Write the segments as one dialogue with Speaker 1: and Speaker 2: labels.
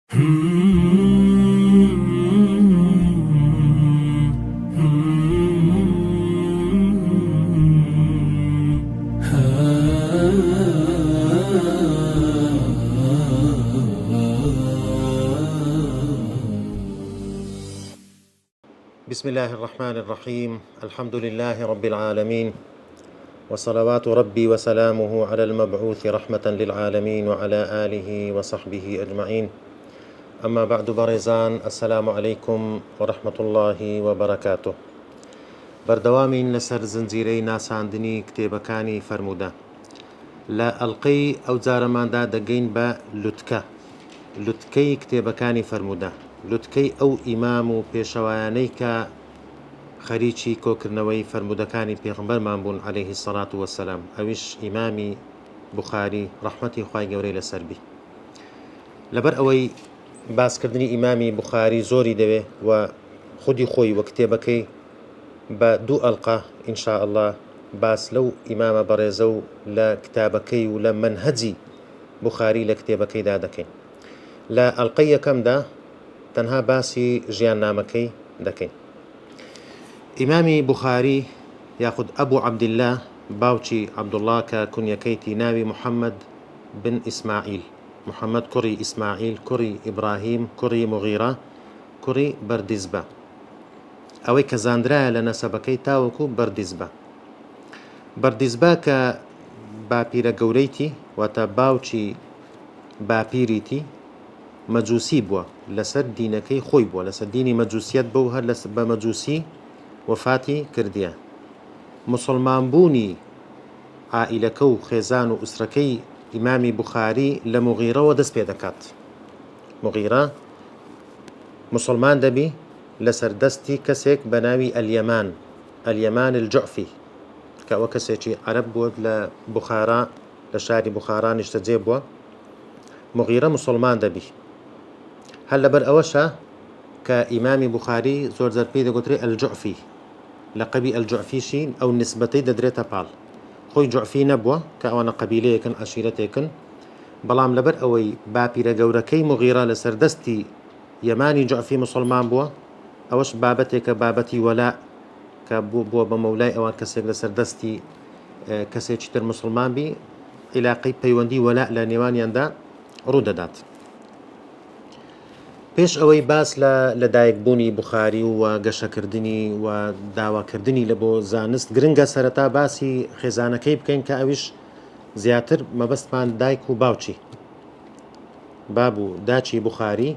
Speaker 1: بسم الله الرحمن الرحيم. الحمد لله رب العالمين، وصلوات ربي وسلامه على المبعوث رحمة للعالمين وعلى آله وصحبه أجمعين. أما بعد برزان، السلام عليكم ورحمة الله وبركاته. بردوامين لسر زنجيري ناساندني كتابكاني فرمودا لا ألقي أو زارمان دا دقين با لوتكي كتابكاني فرمودا لوتكي أو إمام بيشوانيك خەریکی کۆکردنەوەی فەرمودەکانی پێغەمبەرمان بوون عەلەیهی سەڵات وەسەلام. ئەویش ئیمامی بوخاری ڕەحمەتی خوای گەورەی لەسەر بی. لەبەر ئەوەی باسکردنی ئیمامی بوخاری زۆری دەوێ و خودی خۆی وە کتێبەکەی بە دوو ئەڵقە ئینشاء الله باس لەو ئیمامە بەڕێزە و لە کتابەکەی و لە منهەجی بوخاری لە کتێبەکەیدا دەکەین. لە ئەڵقەی یەکەمدا تەنها باسی ژیاننامەکەی دەکەین. ئیمامی بوخاری یاخود ئەبوو عەبدیللا باوکی عەبدوڵڵا کە کونیەکەیتی ناوی محەممەد بن ئیسماعیل، محەممەد کوڕی ئیسماعیل کوڕی ئیبراهیم کوڕی مغیرە کوڕی بەردیزبە، ئەوەی کە زاندرایە لە نەسەبەکەی تاوەکو بەردیزبە کە باپیرە گەورەیتی واتە باوکی باپیریتی مەجووسی بووە، لەسەر دینەکەی خۆی بووە، لەسەر دینی مەجووسیەت بە و هەر بە مەجووسی وفاتی کردیە. مسلمان بوونی عائیلەکە و خێزان و ئوسرەکەی ئیمامی بوخاری لە مغیرەوە دەست پێ دەکات. مغیرە مسلمان دەبی لەسەر دەستی کەسێک بە ناوی ئەلیەمان الجوعفی کە ئەوە کەسێکی عەرەب بووە لە بوخارا، لە شاری بوخارا نیشتەجێ بووە. مغیرە مسلمان دەبی. هەر لەبەر ئەوەشە کە ئیمامی بوخاری زۆر جار پێی دەگوترێ ئەلجوعفی، لەقەبی ئەلجوعفیشین ئەو نسبەتەی دەدرێتە پاڵ. خۆی جوعفی نەبووە کە ئەوانە قەبیلەیەکن ئەشیرەتێکن، بەڵام لەبەر ئەوەی باپیرە گەورەکەی مغیرە لەسەر دەستی یەمانی جوعفی مسلمان بووە، ئەوەش بابەتێکە بابەتی وەلا کە بووە بە مەولای ئەوان کەسێک لەسەر دەستی کەسێکی تر مسلمان بی، عیلاقەی پەیوەندی وەلا لە نێوانیاندا ڕوودەدات. پێش ئەوەی باس لە دایکبوونی بوخاری و گەشەکردنی و داواکردنی لە بۆ زانست گرنگە سەرەتا باسی خێزانەکەی بکەین کە ئەویش زیاتر مەبەستمان دایک و باوکی باب و داچی بوخاری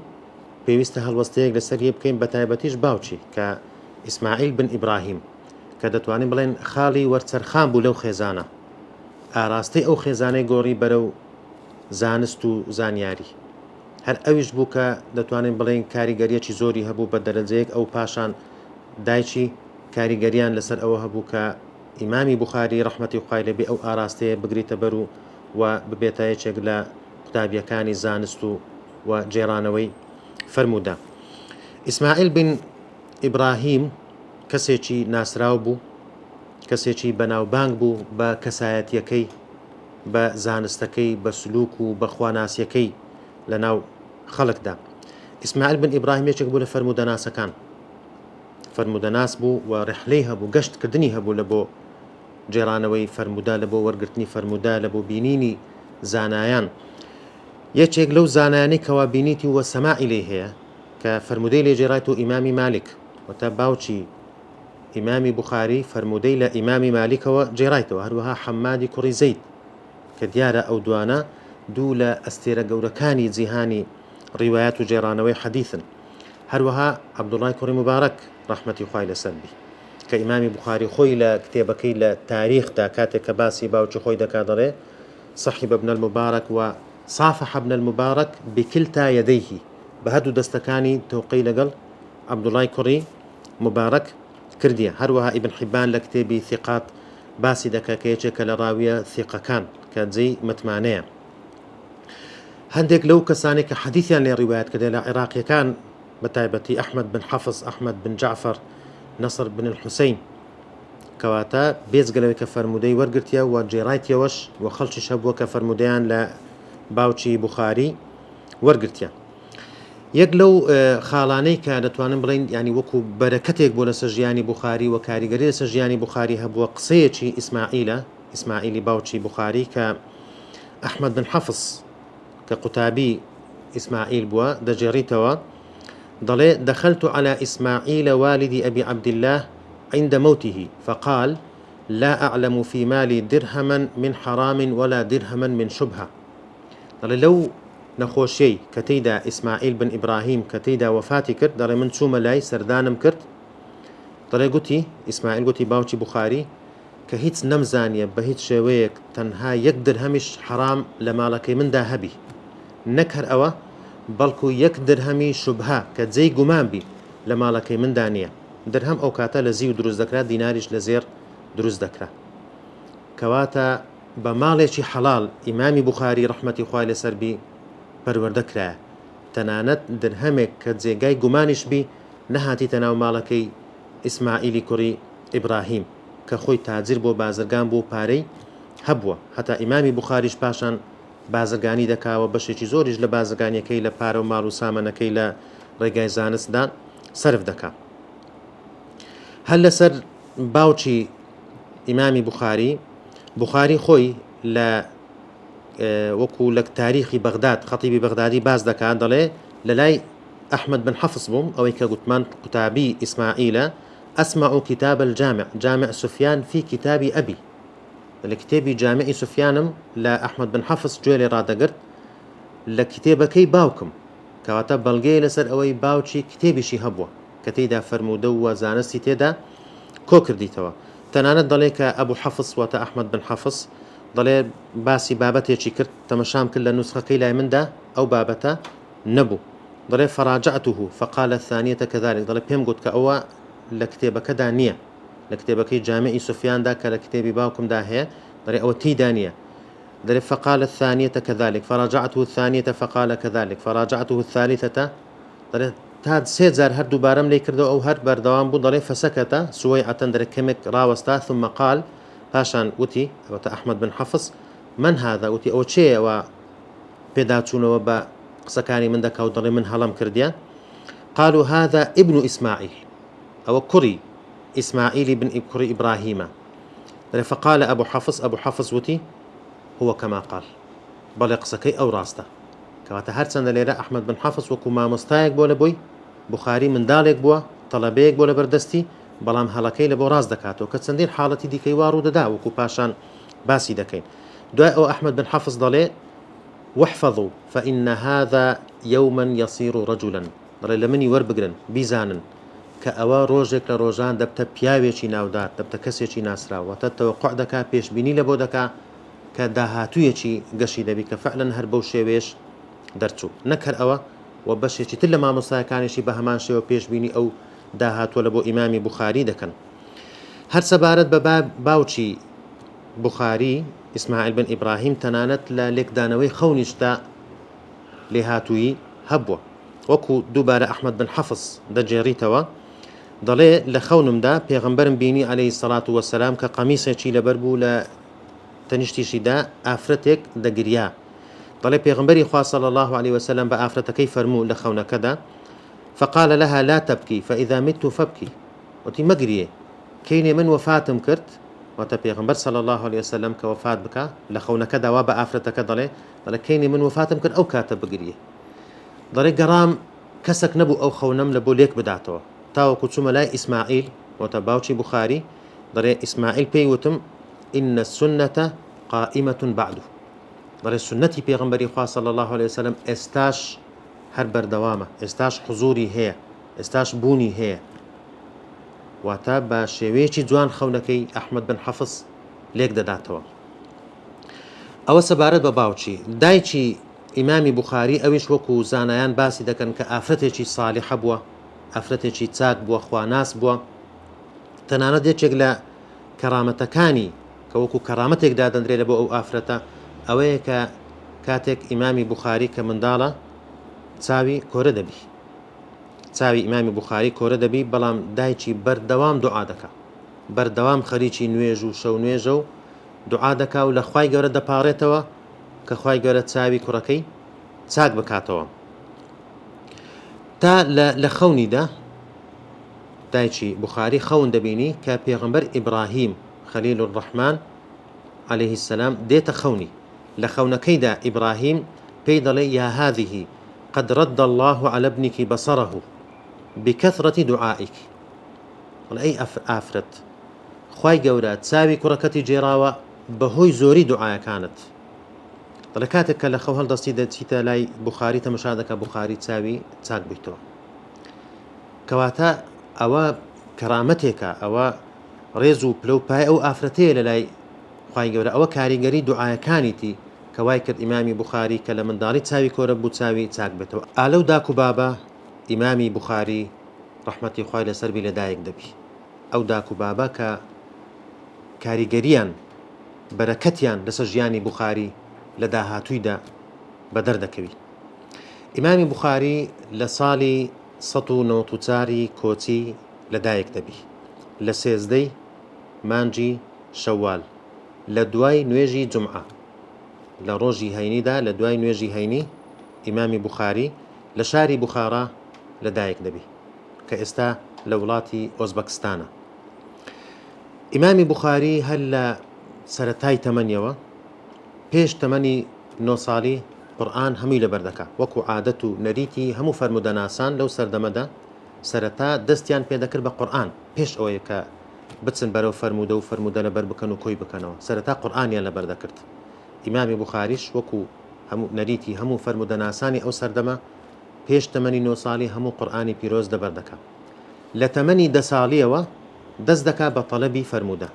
Speaker 1: پێویستە هەڵوەستەیەک لەسەر یە بکەین، بە تایبەتیش باوکی کە ئیسماعیل بن ئیبراهیم کە دەتوانین بڵێن خاڵی وەرچەرخان بوو لەو خێزانە، ئاراستەی ئەو خێزانەی گۆڕی بەرەو زانست و زانیاری. هەر ئەویش بوو کە دەتوانین بڵێن کاریگەریەکی زۆری هەبوو بە دەرەجەیەک، ئەو پاشان دایکی کاریگەریان لەسەر ئەوە هەبوو کە ئیمامی بوخاری ڕەحمەتی خوای لێبێ ئەو ئاراستەیە بگریتە بەر و ببێتە یەکێک لە قوتابیەکانی زانست و جێرانەوەی فەرموودا. ئیسماعیل بن ئیبراهیم کەسێکی ناسراو بوو، کەسێکی بەناوبانگ بوو بە کەسایەتیەکەی، بە زانستەکەی، بە سلوک و بە خواناسیەکەی لە ناو خەڵکدا. ئیسماعیل بن ئیبراهیم یەکێک بوو لە فەرمودەناسەکان، فەرمودەناس بوو و ڕحلەی هەبوو، گەشتکردنی هەبوو لە بۆ جێرانەوەی فەرمودا، لە بۆ وەرگرتنی فەرمودا، لە بۆ بینینی زانایان. یەکێک لەو زانایانەی کەوا بینیتی وە سەماعی لێ هەیە کە فەرمودەی لێ جێڕایەوە ئیمامی مالک، وەتە باوکی ئیمامی بوخاری فەرمودەی لە ئیمامی مالیکەوە جێڕایەوە، هەروەها حەمادی کوڕی زەید کە دیارە ئەو دوانە دوو لە ئەستێرە گەورەکانی جیهانی ڕیوایەت و جێرانەوەی حەدیثن. هەروەها عەبدوڵڵای کوڕی مبارەک ڕەحمەتی خوای لەسەر بی کە ئیمامی بوخاری خۆی لە کتێبەکەی لە تاریخدا کاتێک کە باسی باوکی خۆی دەکات دەڵێ صەحیب ابن المبارەک و صافح ابن المبارەک بکلتا یەدەیهی، بە هەردوو دەستەکانی تۆقەی لەگەڵ عەبدوڵڵای کوڕی مبارەک کردیە. هەروەها ئیبن حیبان لە کتێبی ثیقات باسی دەکات کە یەکێکە لە ڕاویە ثیقەکان کە جێی متمانەیە. هەندێک لەو کەسانێک کە حەدیثیان لێ ڕیوایەت کردێ لە عێراقیەکان بە تایبەتی ئەحمەد بن حەفظ، ئەحمەد بن جعفەر، نەسر بن الحوسەین، کەواتە بێجگەلەوەی کە فەرمودەی وەرگرتیە و جێڕایەوەش و خەڵکیش هەبووە کە فەرمودەیان لە باوکی بوخاری وەرگرتیە. یەک لەو خاڵانەی کە دەتوانم بڵین ینی وەکو بەرەکەتێک بۆ لەسەر ژیانی بوخاری و کاریگەری لەسەر ژیانی بوخاری هەبووە قسەیەکی ئیسماعیلی باوکی بوخاری کە ئەحمەد بن حەفظ کە قوتابی ئیسماعیل بووە دەجێڕیتەوە ضلي دخلت على إسماعيل والد أبي عبد الله عند موته فقال لا أعلم في مالي درهما من حرام ولا درهما من شبهة ضلي لو نخوشي كتيدا إسماعيل بن إبراهيم كتيدا وفاتي كرت ضلي من شو ملاي سردانم كرت ضلي قلتي إسماعيل قلتي باوتي بخاري كهيت نمزانية بهيت شويك تنها يقدر همش حرام لمالك من دا هبي نكر أوا بەڵکو یەک درهەمی شوبها کە جێی گومان بی لە ماڵەکەی مندا نییە درهەم ئەو کاتە لە زی و دروست دەکرا دیناریش لە زێر دروست دەکرا کەواتە بە ماڵێکی حەڵال ئیمامی بوخاری ڕەحمەتی خوای لەسەر بی پەروەردەکرایە تەنانەت درهەمێک کە جێگای گومانیش بی نەهاتیتە ناو ماڵەکەی ئیسماعیلی کوڕی ئیبراهیم کە خۆی تاجر بۆ بازرگان بۆ پارەی هەبووە هەتا ئیمامی بوخاریش پاشان بازرگانی دەکاوە بەشێکی زۆریش لە بازرگانیەکەی لە پارە و ماڵ و سامانەکەی لە ڕێگای زانستدا سرف دەکا هەر لەسەر باوکی ئیمامی بوخاری خۆی لە وەکو لە تاریخی بەغداد خەتیبی بەغدادی باز دەکات دەڵێ لە لای ئەحمەد بن حەفظ بووم ئەوەی کە گوتمان قوتابی ئیسماعیلە أسمع كتاب جامع سفيان في كتاب أبي لكتابي جامعي سفيانم لا أحمد بن حفص جوالي رادقرت لكتابكي باوكم كواتا بلغي لسر أوي باوشي كتابي شي هبوة كتيدا فرمودو وزانستي تيدا كوكر ديتوا تنانت ضليك أبو حفص واتا أحمد بن حفص ضلي باسي بابتي شكرت تمشام كل نسخة كيلا من دا أو بابتا نبو ضلي فراجعته فقال الثانية كذلك ضلي بهم قلت كأوا لكتابك دانية لكتابك جامعي سفيان دا كلكتابي باوكم دا هي دري أو تي دانية دري فقال الثانية كذلك فراجعته الثانية فقال كذلك فراجعته الثالثة دري تاد سيزار هر دوبارم لي كردو أو هر بردوام بو دري فسكت سويعة دري كمك راوستا ثم قال باشان وتي وتا أحمد بن حفص من هذا وتي أو شيء و بيداتون وبا قسكاني من دكا ودري من هلم كرديا قالوا هذا ابن إسماعيل أو كري إسماعيل بن كري إبراهيم فقال أبو حفص وتي هو كما قال بل قسكي أو راسته كواتا هرسن ليرا أحمد بن حفص وكما مستايق بولا بوي بخاري من دالك بوا طلبيك بولا بردستي بلام هلكي لبو راس دكاتو كتسندين حالتي دي كي وارو ددا وكو باشان باسي دكين دعاء أحمد بن حفص ضلي واحفظوا فإن هذا يوما يصير رجلا ضلي لمني وربقرن بيزانن كأوا روجك لروجان دبت بياويشي ناودار دبت كسيشي ناسرا وتتوقع دكا بيش بيني لبو دكا كداهاتويشي قشي دبي كفعلا هربو شيويش درتو نكر أوا وبشيشي تلا ما مصايا كانشي بهمان شيو بيش بيني أو داهاتو لبو إمامي بخاري دكن هر سبارت بباب باوشي بخاري إسماعيل بن إبراهيم تنانت لليك دانوي خونشتا لهاتوي هبوة وكو دوباره أحمد بن حفص دجيريتوا ضلي لخونم دا پیغمبرم بینی علیه الصلاة والسلام که قمیصه چی لبربو لتنشتیشی دا آفرتك دا گریا ضلي پیغمبری خواه صلى الله عليه وسلم بآفرتكي فرمو لخون كدا فقال لها لا تبكي فإذا مت فبكي وتي مقريه كيني من وفاتم كرت وتا پیغمبر صلى الله عليه وسلم كوفات بكا لخون كدا وابا آفرتك ضلي كيني من وفاتم كرت أو كاتب بقريه ضلي قرام كسك نبو أو خونم لبو ليك بداتو تاو كتشم لا إسماعيل وتباوشي بخاري ضري إسماعيل بيوتم إن السنة قائمة بعده ضري السنة بيغمبري خواه صلى الله عليه وسلم استاش هربر دوامة استاش حضوري هي استاش بوني هي وتابا شويشي جوان خونكي أحمد بن حفص ليك داداتوا أو سبارت بباوشي دايشي إمامي بخاري أويش وكو زانيان باسي دكن كآفرتشي صالحة بوا ئافرەتێکی چاک بووە خواناس بووە تەنانەت یەکێک لە کەرامەتەکانی کە وەکو کەرامەتێک دادەندرێت لە بۆ ئەو ئافرەتە ئەوەیە کە کاتێک ئیمامی بوخاری کە منداڵە چاوی کۆرە دەبی چاوی ئیمامی بوخاری کۆرە دەبی بەڵام دایکی بەردەوام دوعا دەکا بەردەوام خەریکی نوێژ و شەو نوێژە و دوعا دەکا و لە خوای گەورە دەپاڕێتەوە کە خوای گەورە چاوی کوڕەکەی چاک بکاتەوە تا لە خەونیدا دایکی بوخاری خەون دەبینی کە پێغەمبەر ئیبراهیم خەلیل الرحمن عليه السلام دێتە خەونی لە خەونەکەیدا ئیبراهیم پێی دەڵێ یا هذه قد رد الله على ابنك بصره بكثرة دعائك أي ئافرەت خوای گەورە چاوی کوڕەکەتی جێراوە بەهۆی زۆری دوعاە کانت دەڵێ کاتێک کە لە خەو هەڵدەستی دەچیتە لای بوخاری تەمەشا دەکە بوخاری چاوی چاک بیتەوە کەواتە ئەوە کەرامەتێکە ئەوە ڕێز و پلە و پای ئەو ئافرەتەیە لە لای خوای گەورە ئەوە کاریگەری دوعاەکانیتی کەوای کرد ئیمامی بوخاری کە لە منداڵی چاوی کۆرە بوو چاوی چاک بێتەوە ئالەو داک و بابە ئیمامی بوخاری ڕەحمەتی خوای لەسەر بی لەدایک دەبی ئەو داک و بابە کە کاریگەریان بەرەکەتیان لەسەر ژیانی بوخاری لە داهاتوویدا بەدەردەکەوی ئیمامی بوخاری لە ساڵی 1994 کۆچی لەدایک دەبی لە 13 مانجی شەوال لە دوای نوێژی جومعە لە ڕۆژی هەینیدا لە دوای نوێژی هەینی ئیمامی بوخاری لە شاری بوخارا لەدایک دەبی کە ئێستا لە وڵاتی ئۆزبەکستانە ئیمامی بوخاری هەر لە سەرەتای تەمەنیەوە پێش تەمەنی 9 ساڵی قورئان هەمووی لەبەردەکا وەکو عادەت و نەریتی هەموو فەرمودەناسان لەو سەردەمەدا سەرەتا دەستیان پێدەکرد بە قورئان پێش ئەوەیە کە بچن بەرەو فەرمودە و فەرمودە لەبەر بکەن و کۆی بکەنەوە سەرەتا قورئانیان لەبەردەکرد ئیمامی بوخاریش وەکو هەموو نەریتی هەموو فەرمودەناسانی ئەو سەردەمە پێش تەمەنی 9 ساڵی هەموو قورئانی پیرۆز لەبەردەکا لە تەمەنی 10 ساڵیەوە دەست دەکا بە تەڵەبی فەرمودە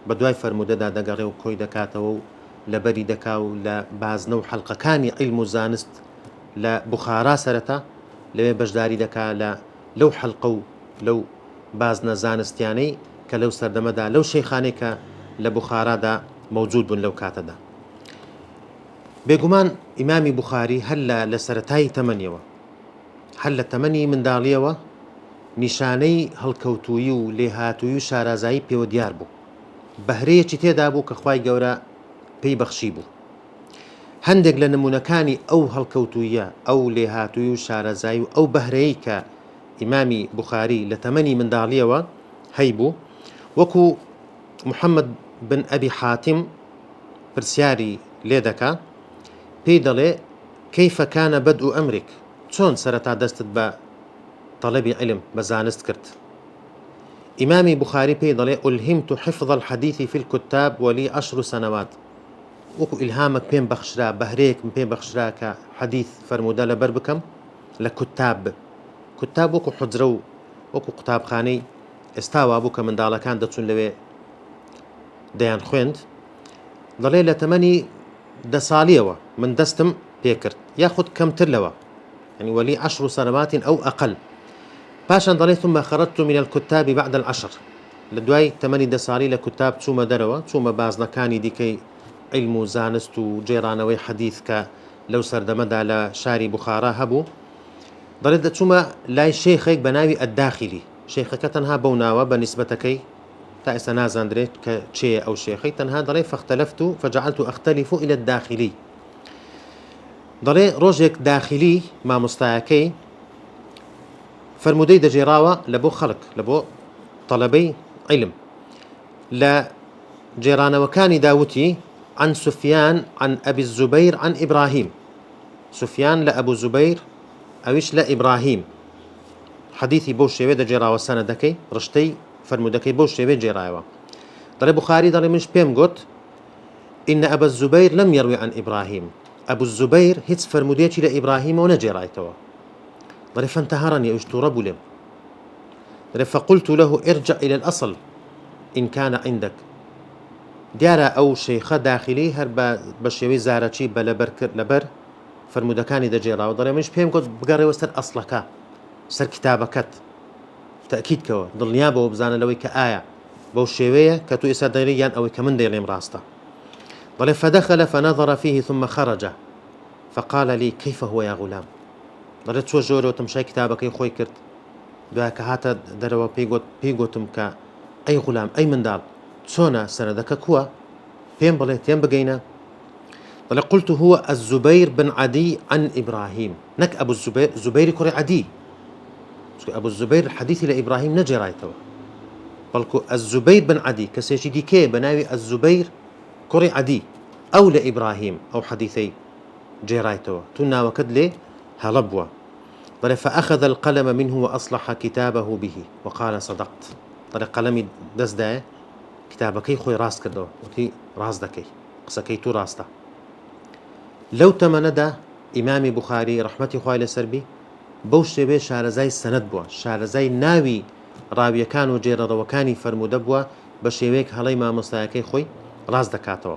Speaker 1: بە دوای فەرمودەدا دەگەڕێ و کۆی دەکاتەوە و لەبەری دەکا و لە بازنە و حەڵقەکانی عیلم و زانست لە بوخارا سەرەتا لەوێ بەشداری دەکا لەو حەڵقە و لەو بازنە زانستیانەی کە لەو سەردەمەدا لەو شەیخانەی کە لە بوخارادا مەوجود بوون لەو کاتەدا بێگومان ئیمامی بوخاری هەر لە سەرەتای تەمەنیەوە هەر لە تەمەنی منداڵیەوە نیشانەی هەڵکەوتووی و لێهاتووی و شارازایی پێوە دیار بوو بەهرەیەکی تێدا بوو کە خوای گەورە پێی بەخشی بوو هەندێک لە نمونونەکانی ئەو هەڵکەوتوویە ئەو لێهاتووی و شارەزایی و ئەو بەهرەیە کە ئیمامی بوخاری لە تەمەنی منداڵیەوە هەیبوو وەکو محەممەد بن ئەبی حاتیم پرسیاری لێ دەکا پێی دەڵێ کەیفە کانە بەدء ئەمرێک چۆن سەرەتا دەستت بە طلبی علم بە زانست کرد ئیمامی بوخاری پێی دەڵێ ئولهمت حفظ الحديث في الكتاب ولي 10 سنوات وەکو ئیلهامك پێم بەخشرا بەهرەیەکم پێم بەخشرا کە حەدیث فەرمودە لەبەر بکەم لە کوتاب وەکو حجرە و وەکو قوتابخانەی ئێستاوا بوو کە منداڵەکان دەچون لەوێ دەیان خوێند دەڵێ لە تەمەنی 10 ساڵیەوە من دەستم پێکرد یاخود کەمتر لەوە يعني ولي 10 سنوات أو أقل باشان دەڵێ ثم خرجت من الكتاب بعد العشر لە دوای تەمەنی 10 ساڵی لە کوتاب چوومە دەرەوە چوومە بازنەکانی دیکەی علم و زانست و جێرانەوەی حەدیث کە لەو سەردەمەدا لە شاری بوخارا هەبوو دەڵێ دەچوومە لای شێخێک بە ناوی ئەداخیلی شێخەکە تەنها بەو ناوە بە نیسبەتەکەی تا ئێستا نازاندرێت کە چێ ئەو شێخەی تەنها دەڵێ فاختلفت فجعلت أختلف إلى الداخلي دەڵێ ڕۆژێک داخلی مامۆستایەکەی فەرمودەی دەجێراوە لە بۆ خەڵک لە بۆ تەڵەبەی علم لە جێرانەوەکانی داوتی عن سفيان عن أبي الزبير عن إبراهيم سفيان لأبو زبير أويش لإبراهيم حديثي بو شێوێ دەجێراوە سەنەدەکەی ڕشتەی فەرمودەکەی بۆ شێوێ جێرایەوە دەڵێ بوخاری دەڵێ منش پێم گوت إن أبا الزبير لم يروي عن إبراهيم أبو الزبير هيتس فرموديتي لإبراهيم ونجرايتوا ضري فانتهرني أشترب لم فقلت له ارجع إلى الأصل إن كان عندك دیارە ئەو شەیخە داخلی هەر بەشێوەی زارەچی بە لەبەر فەرمودەکانی دەجێڕاوە دەڵێ منش پێم گوت بگەڕێەوە سەر ئەسڵەکە سەر کتابەکەت تەکیدکەوە دڵنیا بەوە بزانە لەوەی کە ئایا بەو شێوەیە کە تو ئێستا دەیڵێ یان ئەوەی کە من دەیڵێم ڕاستە ضلي فدخل فنظر فيه ثم خرج فقال لي كيف هو يا غلام ضلي تشو جورو تمشي كتابك خوي كرت دوای هاتا دروا بيغوتم كا أي غلام أي مندال چۆنە سەنەدەکە کووە پێم بڵێ تێم بگەینە ضلي قلت هو الزبير بن عدي عن إبراهيم نك أبو الزبير زبير كري عدي أبو الزبير حديثي لإبراهيم نجرايتوا بلكو الزبير بن عدي كسيشي دي كي بناوي الزبير كوري عدي أو لإبراهيم أو حديثي جيرايتوا تنا وكد لي هلبوا طلع فأخذ القلم منه وأصلح كتابه به وقال صدقت طلع قلمي دز ده كتابكي خوي راس كردو وكي راس دكي قسكي تو راستا لو تمندا إمام بخاري رحمتي خوي لسربي بوش بي شارزاي سند بوا شارزاي ناوي راوية كانوا جيرا وكاني فرمود بوا بشيويك هلي ما مستاكي خوي راس دكاتوا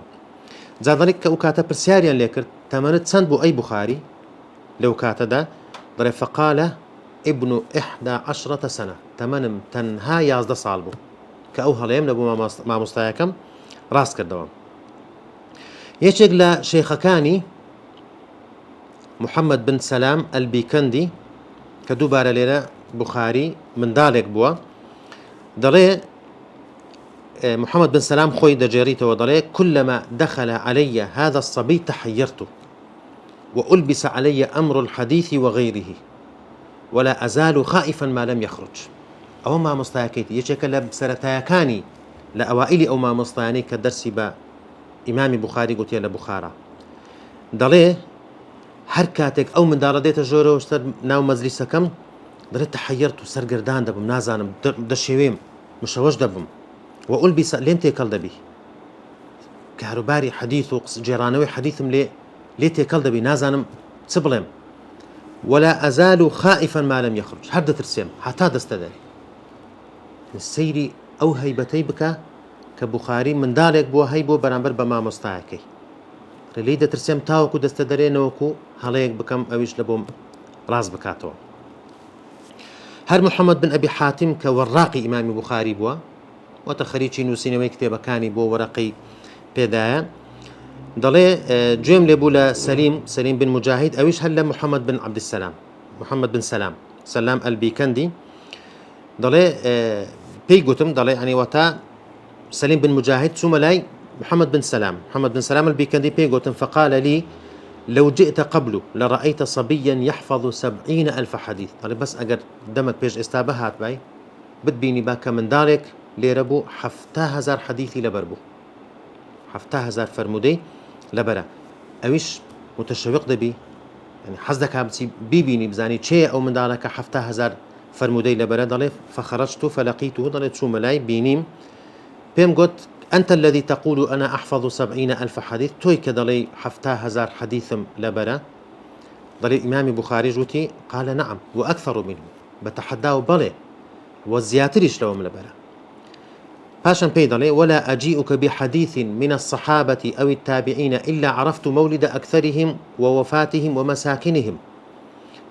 Speaker 1: زادلك كأوكاتا برسياريان ليكر تمنت سند بو أي بخاري لو كاتا ده فقال ابن 11 سنة تمنم تنها يازد صالبو كأوها ليم نبو ما مستاكم راس كردوام يشيق لشيخكاني محمد بن سلام البيكندي كدوبارة ليلة بخاري من دالك بوا دلي محمد بن سلام خوي دجيريته ودلي كلما دخل علي هذا الصبي تحيرت وألبس علي أمر الحديث وغيره ولا أزال خائفا ما لم يخرج أو ما مستاكيتي يشيك لبسرتاكاني لأوائلي أو ما مستاني كدرسي با إمام بخاري قلت يلا بخارا دلي هر كاتك أو من دار ديت جورو وشتر ناو مجلسكم دلي تحيرت سرقردان دبم نازانم دشيويم مشوش دبم وألبس لين تيكل دبي كهرباري حديث جيرانوي حديثم لي تيكل دبي نازانم تسبلم ولا أزال خائفا ما لم يخرج هرد ترسم حتى دستدري السيري أو هيبتي بك كبخاري من دالك بو هيبو برانبر بما مستعكي رليدة ترسم تاوكو دستدري نوكو هلايك بكم أويش لبوم راس بكاتو هر محمد بن أبي حاتم كوراقي إمام بخاري بوا وتخريجي نوسينوي كتابكاني بو ورقي بيدايا ضلي جيم لبولا سليم بن مجاهد أويش هلا محمد بن عبد السلام محمد بن سلام البيكندي ضلي بيجوتم ضلي يعني وتا سليم بن مجاهد ثم لاي محمد بن سلام البيكندي بيجوتم فقال لي لو جئت قبله لرأيت صبيا يحفظ 70,000 حديث ضلي بس أجر دمك بيج استابهات باي بتبيني باك من ذلك ليربو 7,000 حديثي لبربو 7,000 فرمودي لبرا أويش متشوق دبي يعني حزدك هابتي بيبيني بزاني شيء أو من ذلك 7,000 فرمودي لبرا ضلي فخرجت فلقيته ضلت شو ملاي بينيم بيم قلت أنت الذي تقول أنا أحفظ 70,000 حديث توي كضلي 7,000 حديث لبرا ضلي إمام بخاري جوتي قال نعم وأكثر منه بتحداه بلي وزياتريش لهم لبرا هاشم بيدلي ولا أجيئك بحديث من الصحابة أو التابعين إلا عرفت مولد أكثرهم ووفاتهم ومساكنهم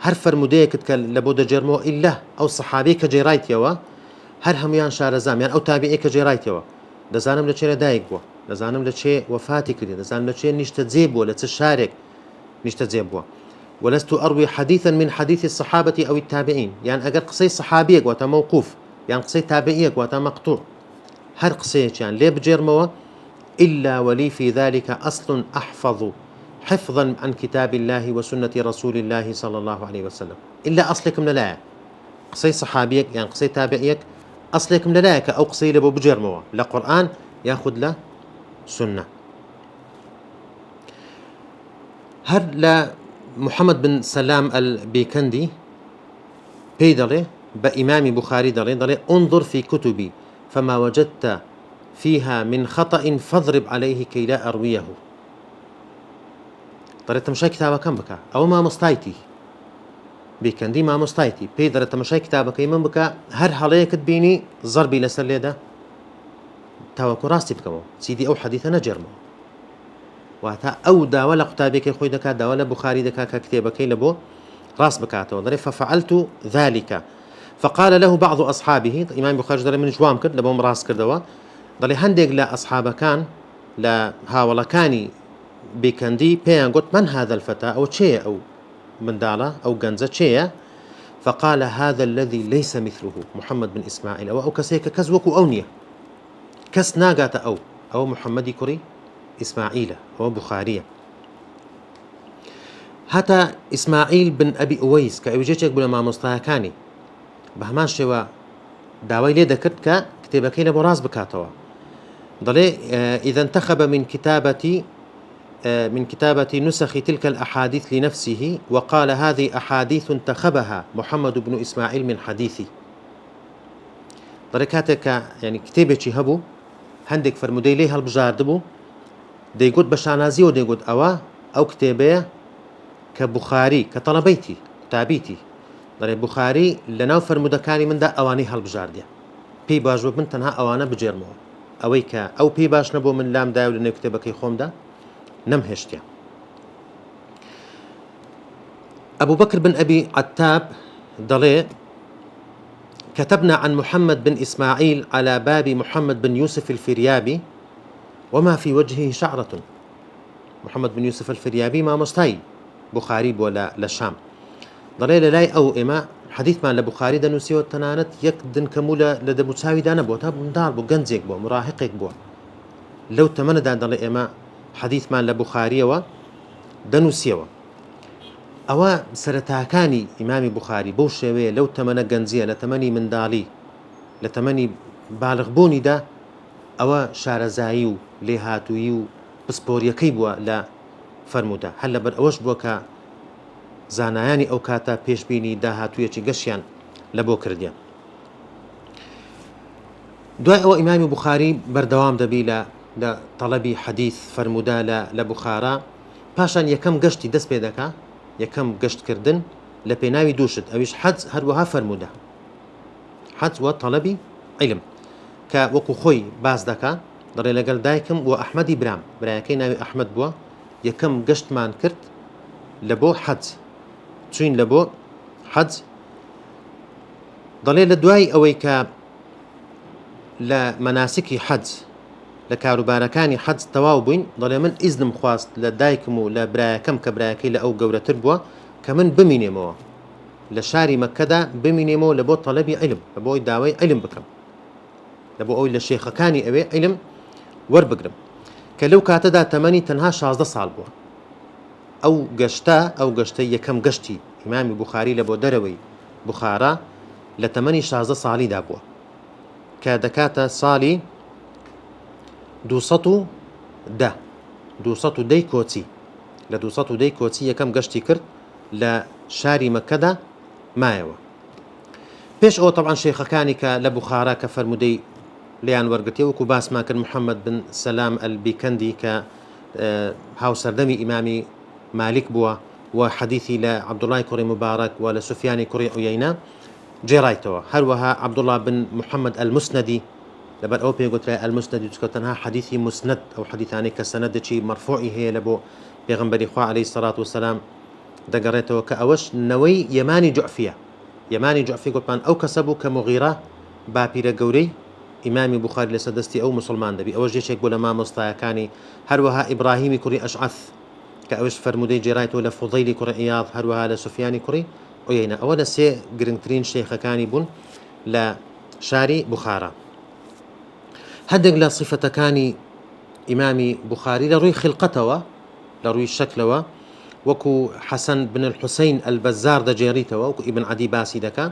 Speaker 1: هر فرموديك لبود جرمو إلا أو صحابي كجيرايت يوا هر هميان شارزام يعني أو تابعي كجيرايت يوا دزانم لچه دايق بوا دزانم لچه وفاتي كري دزانم لچه نشتزيب ولا تشارك نشتزيب بوا ولست أروي حديثا من حديث الصحابة أو التابعين يعني أجر قصي صحابيك وتا موقوف يعني قصي تابعيك وتا مقطوع هر قصيك يعني ليه بجرموا إلا ولي في ذلك أصل أحفظ حفظا عن كتاب الله وسنة رسول الله صلى الله عليه وسلم إلا أصلك من لا قصي صحابيك يعني قصي تابعيك أصلك من لا أو قصي لبو بجرموا لقرآن ياخذ له سنة هر لا محمد بن سلام البيكندي بيدلي بإمام بخاري دلي انظر في كتبي فما وجدت فيها من خطأ فاضرب عليه كي لا أرويه طريقة مشاي كتابة كم بكا أو ما مستايتي بيكندي ما مستايتي بيدر تمشاي كتابة كيمن بكا هر حاليك تبيني ضربي لسر ده تاوكو راستي بكمو سيدي أو حديث نجرمو واتا أو داولا قتابك خوي دكا داولا بخاري دكا كتابك لبو راس بكاته ضرب ففعلت ذلك فقال له بعض أصحابه إمام بخاري داري من جوام كرد لبوم راس كردوا ضلي هندق لا أصحاب كان لا هاولا كاني بكندي بيان قلت من هذا الفتى أو شيء أو من دالة أو جنزة شيء فقال هذا الذي ليس مثله محمد بن إسماعيل أو كسيك كزوك أونية كس ناقات أو محمد كري إسماعيل أو بخارية هتا إسماعيل بن أبي أويس كأوجيتك بلا ما مستهكاني بە هەمان شێوە داوای لێ دەکرد کە کتێبەکەی لە بۆ ڕاست بکاتەوە. دەڵێ إذا انتخب من كتابة نسخ تلك الأحاديث لنفسه وقال هذه أحاديث انتخبها محمد بن إسماعيل من حديثي. دەڵێ کاتێک ینی کتێبێکی هەبوو هەندێک فرمودەی لێ هەڵبژاردبوو دەیگوت بە شانازیەوە دەیگوت ئەو کتێبەیە کە بوخاری کە تەڵەبەیتی قوتابیتی دەڵێ بوخاری لەناو فرمودەکانی مندا ئەوانەی هەڵبژاردیە پێی باش بوو من تەنها ئەوانە بجێرمەوە ئەوەی کە ئەو پێی باش نەبوو من لامدایە و لە نێو کتێبەکەی خۆمدا نەمهێشتیە. أبو بكر بن أبي عتاب دڵێ كتبنا عن محمد بن إسماعيل على باب محمد بن يوسف الفريابي وما في وجهه شعرة. محمد بن يوسف الفريابي ما مستاي بخاري ولا للشام دڵێ لەلای ئەو ئێمە حەدیثمان لە بوخاری دەنووسیەوە تەنانەت یەک دنکەمولە لە دەموچاویدا نەبووە تا منداڵ بوو گەنجێک بووە مراهقێک بووە لەو تەمەنەدا دەڵێ ئێمە حەدیثمان لە بوخاریەوە دەنووسیەوە. ئەوە سەرەتاکانی ئیمامی بوخاری بەو شێوەیە لەو تەمەنە گەنجیە لە تەمەنی منداڵی لە تەمەنی باڵغبوونیدا ئەوە شارەزایی و لێهاتووی و پسپۆریەکەی بووە لە فەرموودا هەر لەبەر ئەوەش بووە کە زانایانی ئەو کاتە پێشبینی داهاتوویەکی گەشتیان لە بۆ کردیە. دوای ئەوە ئیمامی بوخاری بەردەوام دەبی لە تەڵەبی حەدیث فەرموودا لە بوخارا پاشان یەکەم گەشتی دەست پێ دەکا یەکەم گەشتکردن لە پێناوی دووشت ئەویش حەج هەروەها فەرموودا حەج وە تەڵەبی عیلم کە وەکو خۆی باز دەکا دەڵێ لەگەڵ دایکم و ئەحمەدی برایەکەی ناوی ئەحمەد بووە یەکەم گەشتمان کرد لە بۆ حەج چوین لە بۆ حەج دەڵێ لە دوای ئەوەی کە لە مەناسکی حەج لە کاروبارەکانی حەج تەواو بووین دەڵێ من ئیزنم خواست لە دایکم و لە برایەکەم کە برایەکەی لە ئەو گەورەتر بووە کە من بمینێمەوە لە شاری مەککەدا بمینێمەوە لە بۆ تەڵەبی عیلم لە بۆی داوای عیلم بکەم لە بۆ ئەوی لە شێخەکانی ئەوێ عیلم وەربگرم کە لەو کاتەدا تەمەنی تەنها 16 ساڵ بووە. ئەو گەشتە یەکەم گەشتی ئیمامی بوخاری لە بۆ دەرەوەی بوخارا لە تەمەنی 16 ساڵیدا بووە کە دەکاتە ساڵی 210 کۆچی لە 210 کۆچی یەکەم گەشتی کرد لە شاری مەککەدا مایەوە. پێش ئەوە طبعاً شێخەکانی کە لە بوخارا کە فەرمودەی لیان وەرگرتێ وەکو باسمان کرد محەممەد بن سەلام ئەلبیکەندی کە هاوسەردەمی ئیمامی مالک بووە و حەدیثی لە عەبدوڵای کوڕی مبارەک و لە سوفیانی کوڕی عویەینە جێڕایتەوە. هەروەها عەبدوڵا بن محەممەد ئەلموسنەدی لەبەر ئەو پێگوترای ئەلموسنەدی چکە تەنها حەدیثی مسند ئەو حەدیثانەی کە سەنەدێکی مەرفوعی هەیە لە بۆ پێغەمبەری خوا عەلەیهی سەڵات وسەلام دەگەڕێتەوە کە ئەوەش نەوەی یەمانی جوعفیە. یەمانی جوعفی گوتمان ئەو کەسە بوو کە مغیرە باپیرە گەورەی ئیمامی بوخاری لەسەر دەستی ئەو مسلمان دەبی ئەوە یەکێک بوو لە مامۆستایەکانی. هەروەها ئیبراهیمی کوڕی ئەشعەث کە ئەوش فەرمودەی جێڕایەوە لە فوضەیلی کوڕی عیاض هەروەها لە سوفیانی کوڕی عویەینە. ئەوە لە سێ گرنگترین شێخەکانی بوون لە شاری بوخارا. هەندێک لە صیفەتەکانی ئیمامی بوخاری لە ڕووی خلقەتەوە لە ڕووی شەکلەوە وەکو حەسەن بن الحوسەین ئەلبەزار دەجێڕیتەوە وەکو ئیبن عەدی باسی دەکا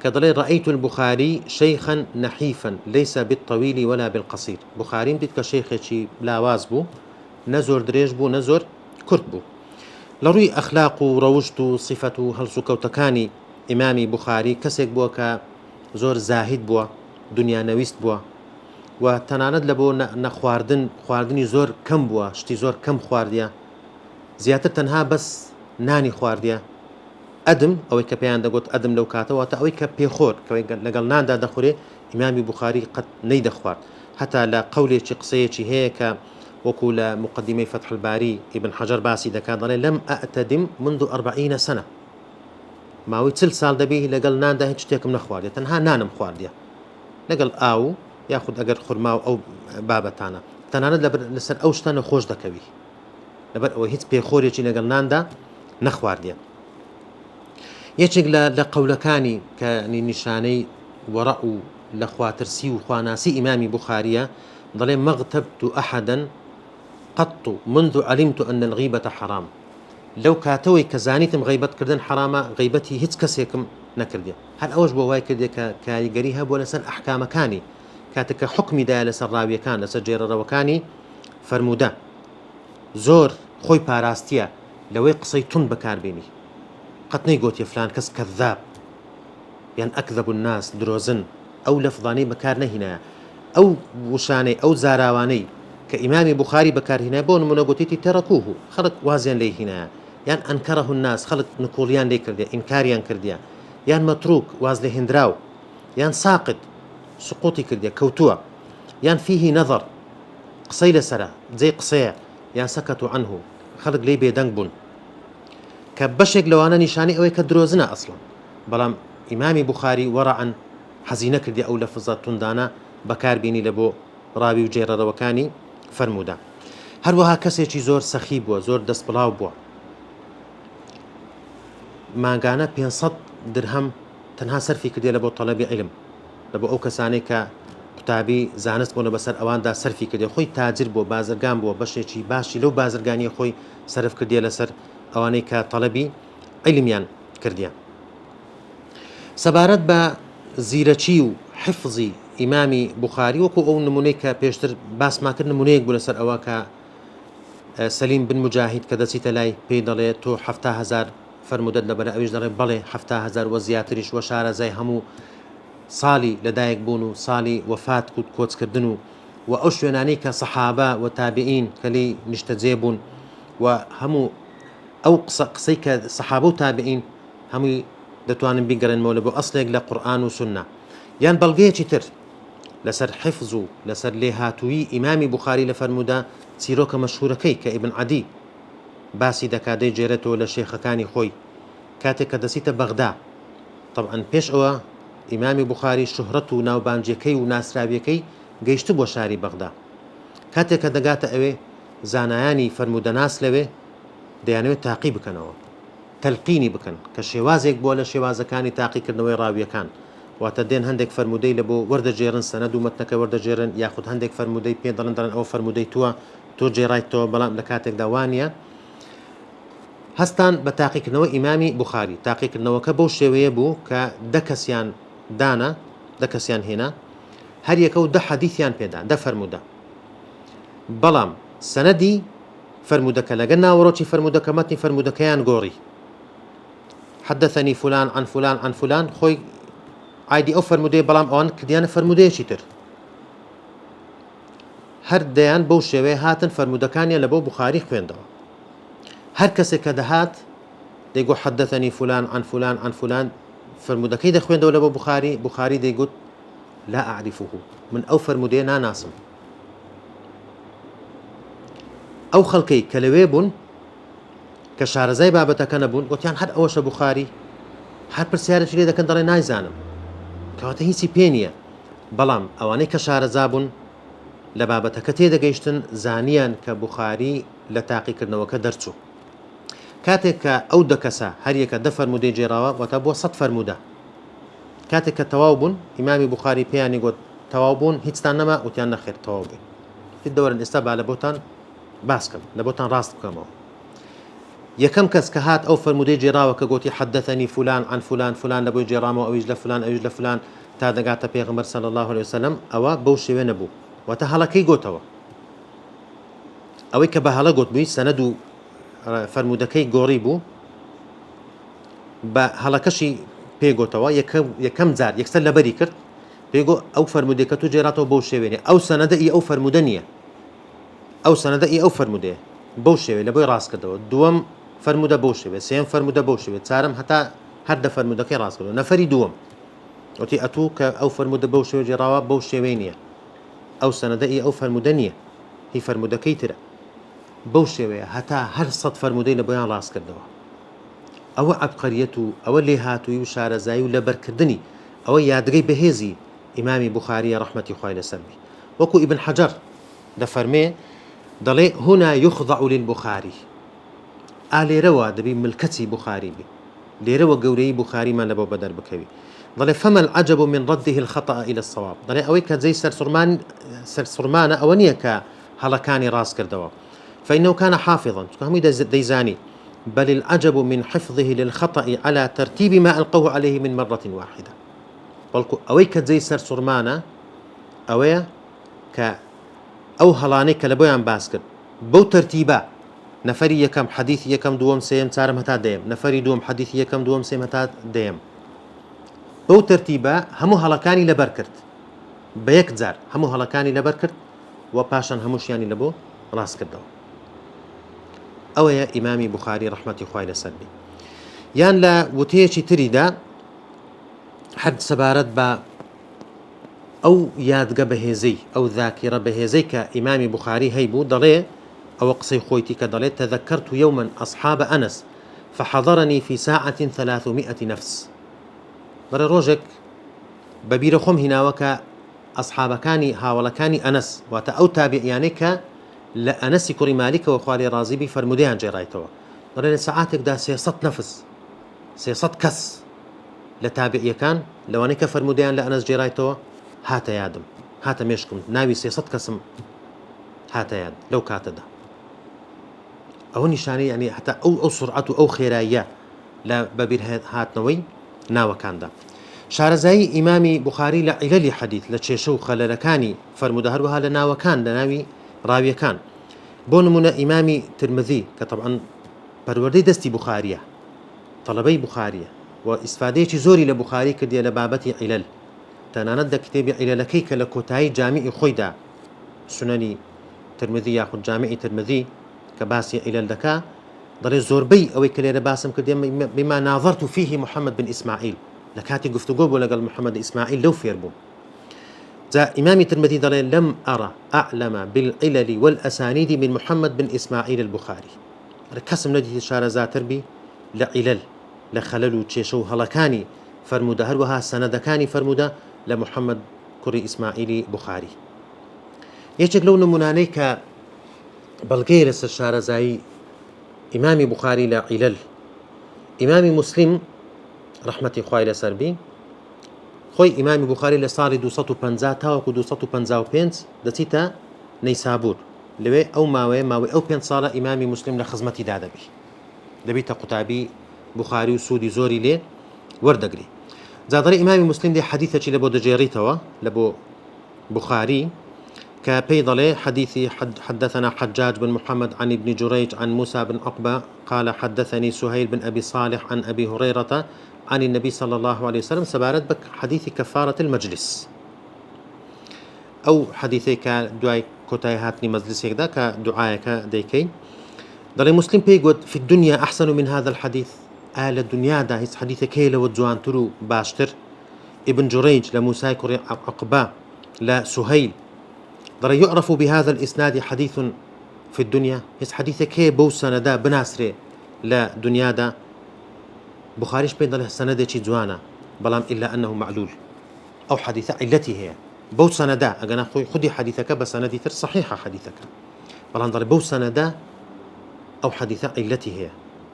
Speaker 1: کە دەڵێ رأيت البخاري شيخا نحيفا ليس بالطويل ولا بالقصير. بخاریم دیت کە شەیخێکی لاواز بوو نەزۆر درێژ بوو نەزۆر کورت بوو. لە ڕووی ئەخلاق و ڕەوشت و صیفەت و هەڵس و کەوتەکانی ئیمامی بوخاری کەسێک بووە کە زۆر زاهید بووە دنیانەویست بووە و تەنانەت لە بۆ خواردنی زۆر کەم بووە شتی زۆر کەم خواردیە زیاتر تەنها بەس نانی خواردیە. ئەدم ئەوەی کە پێیان دەگوت ئەدم لەو کاتەوە تا ئەوەی کە پێخۆر کەوەی لەگەڵ ناندا دەخورێ ئیمامی بوخاری قەت نەیدەخوارد. هەتا لە قەولێکی قسەیەکی هەیە کە وەکو لە مقدمەی فتح الباری ئیبن حەجەر باسی دەکات دەڵێ لەم ئەعتەدم منذ 40 سنة ماوەی 40 ساڵ دەبێ لەگەڵ ناندا هیچ شتێکم نەخواردێ تەنها نانم خواردیە لەگەڵ ئاو یاخود ئەگەر خورما و ئەو بابەتانە تەنانەت لەسەر ئەو شتە نەخۆش دەکەوی لەبەر ئەوە هیچ پێخۆرێکی لەگەڵ ناندا نەخواردیە. یەکێک لە قەولەکانی کە نیشانەی وەڕە و لە خواترسی و خواناسی ئیمامی بوخاریە دەڵێ مەغتەبت ئەحەدەن قەط منذ علمت أن الغيبة حرام. لەو کاتەوەی کە زانیتم غیبەتکردن حرامە غیبەتی هیچ کەسێکم نەکردێ هەر ئەوەش بۆ وای کردێ کە کاریگەری هەبووە لەسەر ئەحکامەکانی کاتێککە حکمیدایە لەسەر ڕاویەکان لەسەر جێرەڕەوەکانی فەرموودە زۆر خۆی پاراستیە لەوەی قسەی تون بەکاربێنی قەت نەیگوتێ فلان کەس کەذاب یان ئەکذەب الناس درۆزن ئەو لەفظانەی بەکار نەهینایە ئەو وشانەی ئەو زاراوانەی کە ئیمامی بوخاری بەکارهێنای بۆ نمونە گوتێتی تەرەکوه خەڵک وازیان لێی هینایە یان ئەنکەرەه الناس خەڵک نکۆڵیان لێ کردێ ئینکاریان کردیە یان مەتروک واز لێ هێنراو یان ساقط سقوطی کردێ کەوتووە یان فیهی نەظەر قسەی لەسەرە جێی قسەیە یان سەکەتوا عنه خەڵک لێی بێدەنگ بوون کە بەشێک لەوانە نیشانی ئەوەی کە درۆزنە ئەسڵن بەڵام ئیمامی بوخاری وەڕعن حەزی نەکردی ئەو لەفزە توندانە بەکاربیێنی لە بۆ ڕاوی و جێرەڕەوەکانی فەرموودە هەروەها کەسێکی زۆر سەخی بووە زۆر دەستبڵاو بووە ماگانە 500 درهم تەنها سەرفی کردێ لە بۆ تەڵەبی عیلم لە بۆ ئەو کەسانەی کە قوتابی زانست بوون بەسەر ئەواندا سەرفی کردێ خۆی تاجر بووە بازرگان بووە بەشێکی باشی لەو بازرگانی خۆی سەرف کردێ لەسەر ئەوانەی کە تەڵەبی عیلمیان کردیە سەبارەت بە زیرەکی و حفظی ئیمامی بوخاری وەکو ئەو نمونەی کە پێشتر باسماکرد نمونەیەک بوو لەسەر ئەوە کە سەلیم بن مجاهید کە دەچیتە لای پێی دەڵێت تۆ 7,000 فەرمودەت لەبەر ئەویش دەڵێ بەڵێ 7,000 وە زیاتریش وە شارەزای هەموو ساڵی لەدایک بوون و ساڵی وەفات کۆچکردن و ئەو شوێنانەی کە سەحابە و تابعین کە لی نیشتەجێ بوون و هەموو ئەو قسەی کە سەحابە و تابعین هەمووی دەتوانن بیگەڕێنمەوە لە بۆ ئەسڵێک لە قورئان و سونە یان بەڵگەیەکی تر لەسەر حفظ و لەسەر لێهاتووی ئیمامی بوخاری لە فەرموودە چیرۆکە مەشهورەکەی کە ئیبن عەدی باسی دەکاتەی جێرێتەوە لە شێخەکانی خۆی کاتێک کە دەچیتە بەغدا طبعاً پێش ئەوە ئیمامی بوخاری شوهرەت و ناوبانجەکەی و ناسراویەکەی گەیشتە بۆ شاری بەغدا کاتێک کە دەگاتە ئەوێ زانایانی فەرمودەناس لەوێ دەیانەوێت تاقی بکەنەوە تەلقینی بکەن کە شێوازێک بووە لە شێوازەکانی تاقیکردنەوەی ڕاویەکان واتە دێن هەندێک فەرمودەی لە بۆ وەردەجێڕن سەنەد و مەتنەکە وەردەجێڕن یاخود هەندێک فەرمودەی پێ دەڵێن ئەو فەرمودەی تووە تۆ جێڕایتەوە بەڵام لە کاتێکدا وانە هەستان بە تاقیکردنەوە ئیمامی بوخاری تاقیکردنەوەکە بەو شێوەیە بوو کە دەکەسیان دانا دەکەسیان هێنا هەر یەکە و 10 حەدیثیان پێدا 10 فەرمودە بەڵام سەنەدی فەرمودەکە لەگەڵ ناوەڕۆکی فەرمودەکە مەتنی فەرمودەکەیان گۆڕی حدثني فلان عن فلان عن فلان خۆی عادی ئەو فەرمودەیە بەڵام ئەوان کردیانە فەرمودەیەکی تر هەر دەیان بەو شێوەیە هاتن فەرمودەکانیان لە بۆ بوخاری خوێندەوە هەر کەسێک کە دەهات دەیگو حدثني فلان عن فلان عن فلان فەرمودەکەی دەخوێندەوە لە بۆ بوخاری دەیگوت لا أعرفه من ئەو فەرمودەیە ناناسم ئەو خەڵکەی کە لەوێ بوون کە شارەزای بابەتەکە نەبوون گوتیان هەر ئەوەشە بوخاری هەر پرسیارێکی لێ دەکەن دەڵێ نایزانم کەواتە هیچی پێ نییە بەڵام ئەوانەی کە شارەزا بوون لە بابەتەکە تێدەگەیشتن زانیان کە بوخاری لە تاقیکردنەوەکە دەرچوو کاتێک کە ئەو دەکەسە هەر یەکە 10 فەرمودەی جێراوە واتە بۆ 100 فەرمودە کاتێک کە تەواو بوون ئیمامی بوخاری پێیانی گوت تەواو بوون هیچتان نەما وتیان نەخێر تەواو بووین هیچ دەوەرن ئێستا با لە بۆتان باسکەم لە بۆتان ڕاست بکەمەوە یەکەم کەس کە هات ئەو فەرمودەی جێراوە کە گوتی حدثني فلان عن فلان فلان لە بۆی جێرامەوە ئەویش لە فلان ئەویش لە فلان تا دەگاتە پێغەمبەر صلی الله عليه وسلم ئەوە بەو شێوێ نەبوو واتە هەڵەکەی گوتەوە ئەوەی کە بە هەڵە گوتبووی سەنەد و فەرمودەکەی گۆڕی بوو بە هەڵەکەشی پێگوتەوە یەکەم جار یەکسەر لەبەری کرد پێگو ئەو فەرمودەکە تو جێراتەوە بەو شێوێنێ ئەو سەنەدە ئەو فەرمودە نییە ئەو سەنەدە ئەو فەرمودەیە بەو شێوێ لە بۆی ڕاست کردەوە دووەم فەرمودە بەو شێوێ سێم فەرمودە بەو شێوێ چارەم هەتا هەر دە فەرمودەکەی ڕاست کردەوە نەفەری دووەم وتی ئەتوو کە ئەو فەرمودە بەو شێوێ جێراوە بەو شێوەی نییە ئەو سەنەدە ئەو فەرمودە نییە هی فەرمودەکەی ترە بەو شێوەیە هەتا هەر 100 فەرمودەی لە بۆیان ڕاست کردەوە ئەوە عەبقەریەت و ئەوە لێهاتووی و شارەزایی و لەبەرکردنی ئەوە یادگەی بەهێزی ئیمامی بوخاریە ڕەحمەتی خوای لەسەر بی وەکو ئیبن حەجەر دەفەرمێ دەڵێ هنا يخضع للبخاري ئالێرەوە دەبی ملکەتی بوخاری بی لێرەوە گەورەی بوخاریمان لەبەوە بەدەر بکەوی دەڵێ فما العجب من رده الخطأ إلى الصواب دەڵێ ئەوەی کە جێی سەرسوڕمانە ئەوە نییە کە هەڵەکانی ڕاست کردەوە فإنه كان حافظا هەمووی دەیزانی بل العجب من حفظه للخطأ على ترتيب ما ألقوه عليه من مرة واحدة. بلكو أويك زي سر سرمانة أويا أو هلاني كلبويان باسكت بو ترتيبا نفري يكم حديث يكم دوم سيم تارم هتا ديم نفري دوم حديث يكم دوم سيم هتا ديم بو ترتيبا همو هلكاني لبركرت بيك زار همو هلكاني لبركرت وباشان هموش يعني لبو راس كردو أويا إمامي بخاري رحمة خوالي سلبي يان لا وتيشي تريدا حد سبارت با أو يادقى بهزي أو ذاكرة بهزي كإمام بخاري هيبو ضلي أو قصي خويتي كضلي تذكرت يوما أصحاب أنس فحضرني في ساعة 300 نفس برا روجك ببير خم هنا وكا أصحاب كاني هاولكاني أنس واتا أو تابعيانك لأنس كري مالك وخوالي رازبي فرموديان جيرايتوا ضلي ساعاتك دا سيصت نفس سيصت كس لتابعي كان لو أنك فرموديان لأنس جيرايتوا هاتا يادم هاتا ميشكم ناوي سيصد كسم هاتا ياد لو كاتدا أو نشاني يعني حتى أو سرعته أو خيرايا لا ببير هات نوي ناوى كان دا شارزاي إمامي بخاري لعلالي حديث لتشيشو خلالكاني فرمودهر وها لناوى كان لناوي راوي كان بونمنا إمامي ترمذي كطبعا بروردي دستي بخارية طلبي بخارية واستفاديتي زوري لبخاري كدي لبابتي علل تناند كتابي على لكيك لكوتاي جامعي خويدا سنني ترمذي ياخذ جامعي ترمذي كباسي إلى الدكا ضل الزوربي أو كلي باسم كدي بما ناظرت فيه محمد بن إسماعيل لكاتي قفت قوب ولا قال محمد إسماعيل لو فيربو ذا إمام ترمذي ضل لم أرى أعلم بالعلل والأسانيد من محمد بن إسماعيل البخاري ركسم ندي شار زاتربي لعلل لخلل تشيشو هلكاني فرمودا هروها سندكاني فرمودا لمحمد كري إسماعيلي بخاري يشك لو نموناني ك بلغيرس الشارزاي إمامي بخاري لا علل إمامي مسلم رحمة خوالي سربي خوي إمامي بخاري لصاري 250 تاوكو 255 دتيتا نيسابور لوي أو ماوي أو بين صار إمامي مسلم لخزمتي دادبي دبيتا قطابي بخاري وسودي زوري لي وردقري زادري إمام مسلم دي حديثة لبو دجيريتوا لبو بخاري كبيضلي حديثي حدثنا حجاج بن محمد عن ابن جريج عن موسى بن عقبة قال حدثني سهيل بن أبي صالح عن أبي هريرة عن النبي صلى الله عليه وسلم سبارت بك حديث كفارة المجلس أو حديثي كدعاء كتاي هاتني مجلس هكذا كدعاء ديكي ضلي مسلم بيقول في الدنيا أحسن من هذا الحديث آل الدنيا دا هيس حديث كيلا وجوان ترو باشتر ابن جريج لموسى كري عقبة لا سهيل ضل يعرف بهذا الإسناد حديث في الدنيا هيس حديث كي بو سندا بناسري لا دنيا دا بخاريش بين ضل سندا شي جوانا بلام إلا أنه معلول أو حديث علتي هي بو سندا أجنا خدي حديثك بسندي تر صحيحة حديثك بلام ضل بو سندا أو حديث علتي هي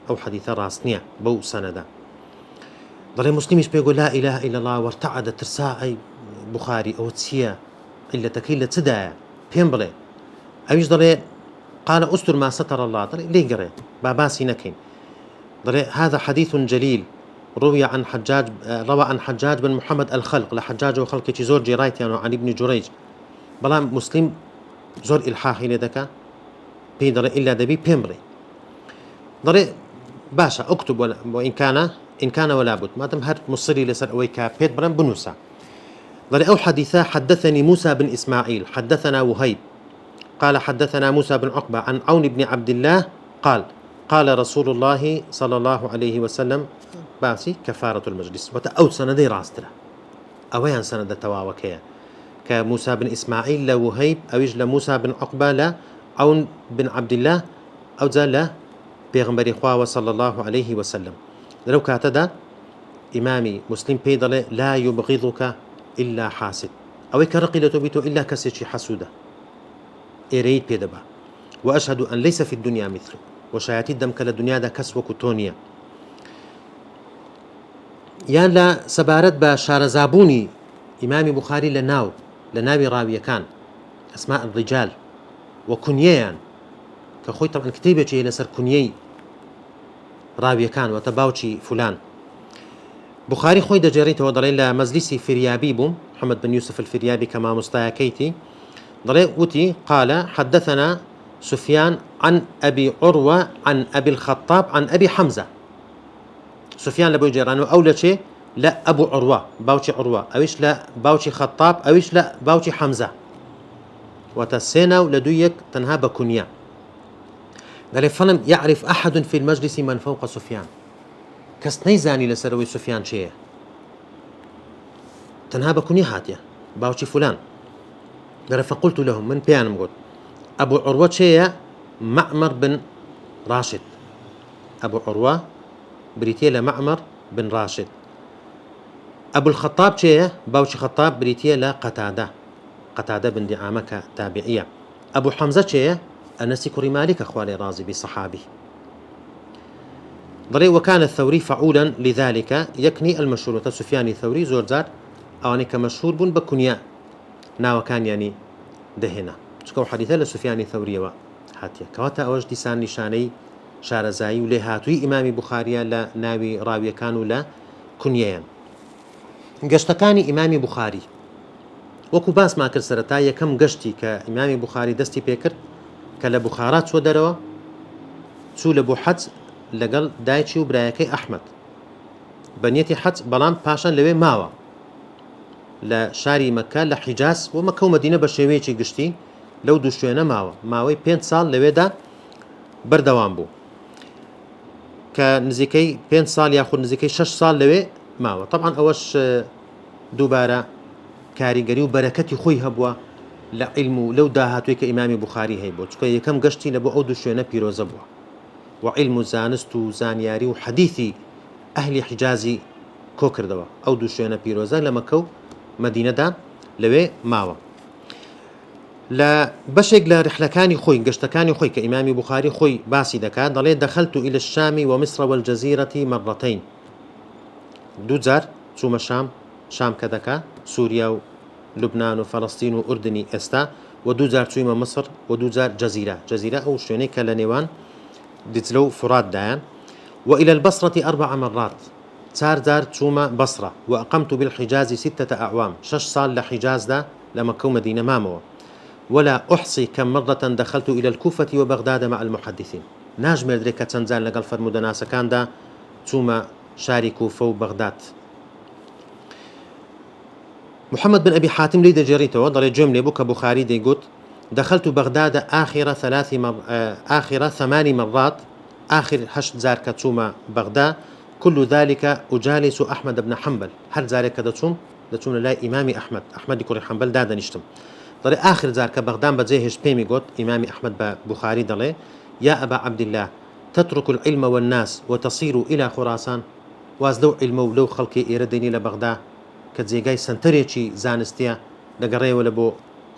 Speaker 1: أو حديث راسنية بو سندا ضل مسلمش بيقول لا إله إلا الله وارتعد ترساء بخاري أو تسيا إلا تكيل تدا بيمبلي أيش ضل قال أستر ما ستر الله ضل ليه قرأ باباسي نكين ضل هذا حديث جليل روى عن حجاج بن محمد الخلق لحجاج وخلق زور جرايت يعني عن ابن جريج بلا مسلم زور إلحاحي لدك بيدر إلا دبي بيمبلي ضل باشا اكتب وإن كان ولا بد ما دام هرت مصري لسر أويكا بيت برن بنوسا ضل أو حديثا حدثني موسى بن إسماعيل حدثنا وهيب قال حدثنا موسى بن عقبة عن عون بن عبد الله قال رسول الله صلى الله عليه وسلم باسي كفارة المجلس وتأوت سندي راسترا أويان سند تواوكيا كموسى بن إسماعيل لوهيب أويج لموسى بن عقبة لا عون بن عبد الله أو زال بيغمبري خواه صلى الله عليه وسلم لو كاتدا إمامي مسلم بيضل لا يبغضك إلا حاسد أو كرقي لتبيتو إلا كسيشي حسودة إريد بيدبا وأشهد أن ليس في الدنيا مثله وشياتي الدم كلا الدنيا دا كسوة كتونيا يان لا سبارت با شارزابوني إمام بخاري لناوي راوية كان أسماء الرجال وكنيان كخوي طبعا كتيبة لسر كنيي ڕاویەکان وەتە باوکی فلان. بخاري خوي دەجێڕێتەوە دەڵێ لە مەجلیسی فریابی بووم، محمد بن يوسف الفريابي كما مستایەکەیتی دەڵێ وتي قال حدثنا سفيان عن أبي عروة عن أبي الخطاب عن أبي حمزة. سفيان لبوي جيرانو أو لشي لا أبو عروة باوشي عروة أويش لا باوشي خطاب أويش لا باوشي حمزة وتسينا ولدويك تنها بكنيا. قال فلم يعرف أحد في المجلس من فوق سفيان، كس نيزاني لسروي سفيان شيء تنها بكنيا هاتيا باوشي فلان. قال فقلت لهم من بيان قلت أبو عروة شيء معمر بن راشد، أبو عروة بريتيلا معمر بن راشد. أبو الخطاب شيء باوشي خطاب بريتيلا قتادة بن دعامة تابعية. أبو حمزة شيء أنس كري مالك أخوالي رازي بصحابي. ضري وكان الثوري فعولا لذلك يكني المشهور. سفيان الثوري زورزار أواني كمشهور بن بكنيا ناو كان يعني دهنا شكو حديثة لسفيان الثوري هاتيا كواتا أوج ديسان نشاني شارزاي ولي هاتوي إمام بخاري لا ناوي راوية كانوا لا كنيان. قشتكاني إمام بخاري وەکو باس ما کرد سەرەتا یەکەم گەشتی کە ئیمامی بوخاری دەستی پێکرد کە لە بوخارا چوە دەرەوە چوو لە بۆ حەج لەگەڵ دایکی و برایەکەی ئەحمەد بەنیەتی حەج، بەڵام پاشان لەوێ ماوە لە شاری مەکە لە حیجاز و مەکە و مەدینە بە شێوەیەکی گشتی لەو دوو شوێنە ماوە ماوەی 5 ساڵ لەوێدا بەردەوام بوو کە نزیکەی 5 ساڵ یاخود نزیکەی 6 ساڵ لەوێ ماوە. طبعا ئەوەش دووبارە کاریگەری و بەرەکەتی خۆی هەبووە لە عیلم و لەو داهاتووی کە ئیمامی بوخاری هەیە بۆ چکە یەکەم گەشتی لە بۆ ئەو دوو شوێنە پیرۆزە بووە و عیلم و زانست و زانیاری و حەدیثی ئەهلی حیجازی کۆ کردەوە. ئەو دوو شوێنە پیرۆزە لە مەکە و مەدینەدا لەوێ ماوە. لە بەشێک لە ڕحلەکانی خۆی گەشتەکانی خۆی کە ئیمامی بوخاری خۆی باسی دەکات دەڵێ دەخەلت إلى الشام ومصر والجزيرة مرتين. دوو جار چوومە شام کە دەکا سووریا و لوبنان و فەڵەستین و ئوردنی ئێستا و دوو جار چوویمە مصر و دوو جار جەزیرە ئەو شوێنەی کە لە نێوان دیجلە و فراتدایە. وإلى البصرة 4 مرات 4 جار چوومە بەسرە وأقمت بالحجاز 6 أعوام 6 ساڵ لە حیجازدا لە مەکە و مەدینە مامەوە. ولا أحصي كم مرة دخلت إلى الكوفة وبغداد مع المحدثين. ناجمێردرێ کە چەند جار لەگەڵ فەرمودەناسەکاندا چوومە شاری کوفە و بەغداد. محمد بن أبي حاتم لي دجريته ضل جملة بك بخاري ديقول دخلت بغداد آخر 8 مرات آخر 8 زار كتوما بغداد كل ذلك أجالس أحمد بن حنبل. هل ذلك دتوم لا إمامي أحمد يكون حنبل دادا نشتم ضل آخر زار كبغداد بزيهش بيمي قلت إمامي أحمد بخاري ضل يا أبا عبد الله تترك العلم والناس وتصير إلى خراسان. وازلو علم ولو خلقي إيردني لبغداد کە جێگای سنتەرێکی زانستیە دەگەڕێەوە لە بۆ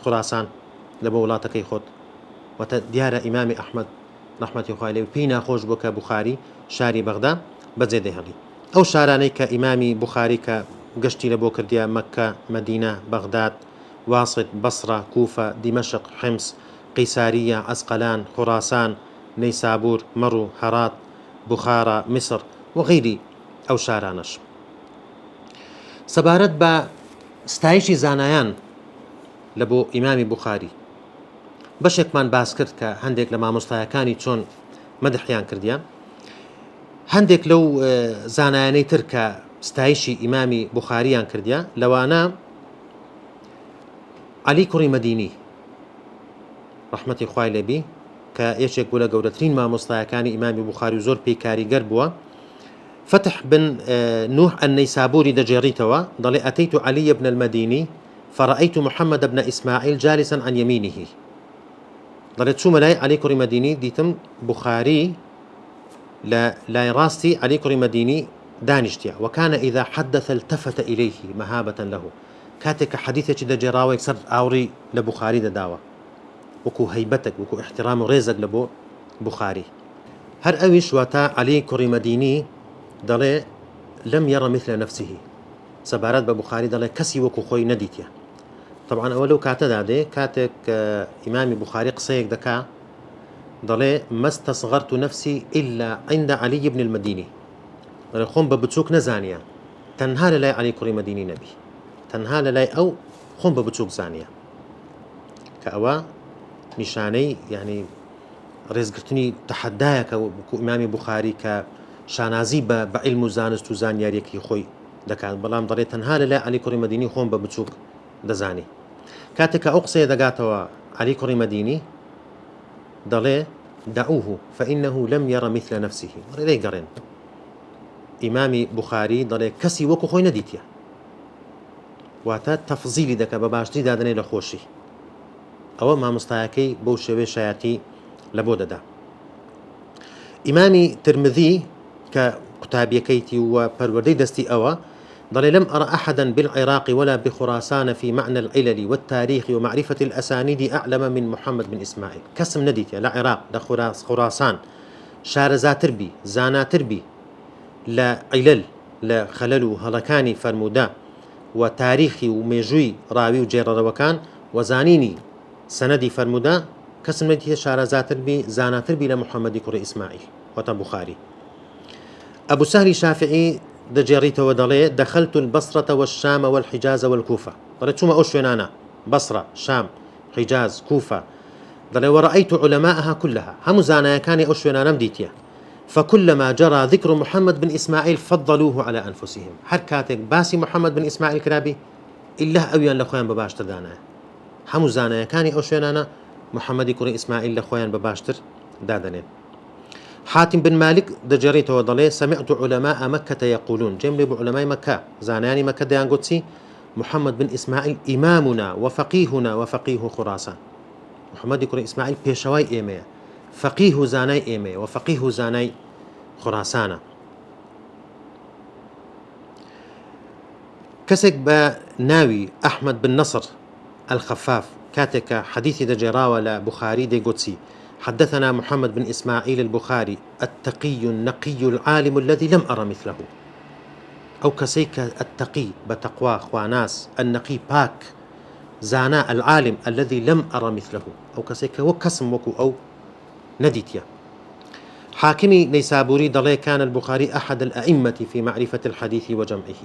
Speaker 1: خوراسان لە بۆ وڵاتەکەی خۆت. واتە دیارە ئیمامی ئەحمەد ڕەحمەتی خوای لێ پێی ناخۆش بوو کە بوخاری شاری بەغدا بەجێ دەهێڵی. ئەو شارانەی کە ئیمامی بوخاری کە گەشتی لە بۆ کردیا مەکە، مەدینە، بەغداد، واسط، بەسرە، کوفە، دیمەشق، حمس، قیساریە، ئەسقەلان، خوراسان، نەیسابور، مەڕ و هەرات، بوخارا، میسر وغیری ئەو شارانەش. سەبارەت بە ستایشی زانایان لە بۆ ئیمامی بوخاری بەشێکمان باس کرد کە هەندێک لە مامۆستایەکانی چۆن مەدحیان کردیان. هەندێک لەو زانایانەی تر کە ستایشی ئیمامی بوخاریان کردیا لەوانە عەلی کوڕی مەدینی ڕەحمەتی خوای لێبی کە یەکێک بوو لە گەورەترین مامۆستایەکانی ئیمامی بوخاری و زۆر پێی کاریگەر بووە. فتح بن نوح النيسابوري دجيريتوا ضل أتيت علي بن المديني فرأيت محمد بن إسماعيل جالسا عن يمينه. ضلت شو ملاي علي كوري مديني ديتم بخاري لا راستي علي كوري مديني دانشتيا وكان إذا حدث التفت إليه مهابة له. كاتك حديثك دجراوي يكسر أوري لبخاري داوا وكو هيبتك وكو احترام ورزق لبو بخاري. هر أويش واتا علي كوري مديني دەڵێ لم يرى مثل نفسه. سەبارەت بە بوخاری دەڵێ کەسی وەکو خۆی نەدیتە. طبعا ئەوە لەو کاتەدا دێ کاتێک ئیمامی بوخاری قسەیەک دەکا ضلي ما استصغرت نفسي إلا عند علي بن المديني ضلي خون ببتسوك نزانيا تنها للاي علي كري مديني نبي تنها للاي أو خون ببتسوك زانيا كأوا نشاني يعني رزقتني تحدايا كإمام بخاري كشانازي بعلم زانست وزانياريكي خوي دكات بلام ضلي تنها للاي علي كري مديني خون ببتسوك دزاني كاتك أقصي دقاتوا علي كري مديني ضلي دعوه فإنه لم ير مثل نفسه ضلي قرن إمامي بخاري ضلي كسي وكو خوي نديتيا واتا تفضيلي دكا بباشتي دادني لخوشي أو ما مستاكي بوشوي شياتي لبوددا إمامي ترمذي ككتابي كيتي وبروردي دستي أوا ضل لم أرى أحدا بالعراق ولا بخراسان في معنى العلل والتاريخ ومعرفة الأسانيد أعلم من محمد بن إسماعيل كسم نديت لا عراق لا خراسان شارزا تربي زانا تربي لا علل لا خلل هلكاني فرمودا وتاريخي وميجوي راوي وجير روكان وزانيني سندي فرمودا كسم نديت شارزا تربي زانا تربي لمحمد كري إسماعيل وطن بخاري أبو سهل شافعي دجيريت ودلي دخلت البصرة والشام والحجاز والكوفة ضليت شو ما أنا بصرة شام حجاز كوفة ضلي ورأيت علماءها كلها هم زانا كان أشونا نمديتيا فكلما جرى ذكر محمد بن إسماعيل فضلوه على أنفسهم حركاتك باسي محمد بن إسماعيل كرابي إلا أويان لخوان بباشتر دانا هم زانا كان أشونا محمد كري إسماعيل لخوان بباشتر دادنين حاتم بن مالك دجريت وضلي سمعت علماء مكة يقولون جملي بعلماء مكة زاناني مكة ديان قدسي محمد بن إسماعيل إمامنا وفقيهنا وفقيه خراسان محمد كري إسماعيل بيشواي إيمي فقيه زاناي إيمي وفقيه زاناي خراسانا كسك بناوي أحمد بن نصر الخفاف كاتك حديث دجراوة لبخاري دي قدسي حدثنا محمد بن إسماعيل البخاري التقي النقي العالم الذي لم أرى مثله أو كسيك التقي بتقوى خواناس النقي باك زانا العالم الذي لم أرى مثله أو كسيك وكسم وكو أو نديتيا حاكمي نيسابوري ضلي كان البخاري أحد الأئمة في معرفة الحديث وجمعه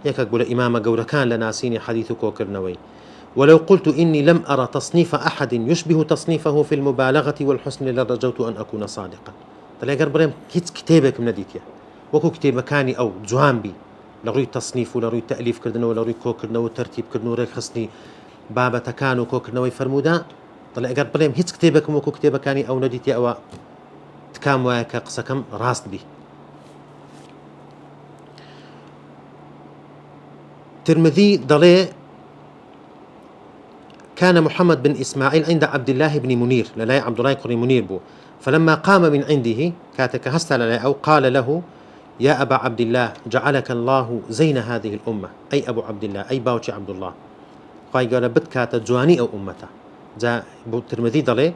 Speaker 1: يكاك بولا إمام قول كان لناسيني حديث كوكرنوي ولو قلت إني لم أرى تصنيف أحد يشبه تصنيفه في المبالغة والحسن لرجوت أن أكون صادقا طلع قربريم هيت كتابك من نديتيا وكو كتابة كاني أو جوان بي لروي تصنيف ولروي تأليف كردنو ولروي كوكرنو ترتيب كردنو ريك خصني بابا تكانو كوكرنو فرمودا طلع قربريم هيت كتابك وكو كتابة كاني أو نديتيا أو تكام وايكا قصكم راست بي ترمذي ضلي كان محمد بن إسماعيل عند عبد الله بن منير للاي عبد الله كري منير بو فلما قام من عنده كاتك هستا للاي أو قال له يا أبا عبد الله جعلك الله زين هذه الأمة أي أبو عبد الله أي باوتي عبد الله قال بد كات جواني أو أمته جاء بو ترمذي ضلي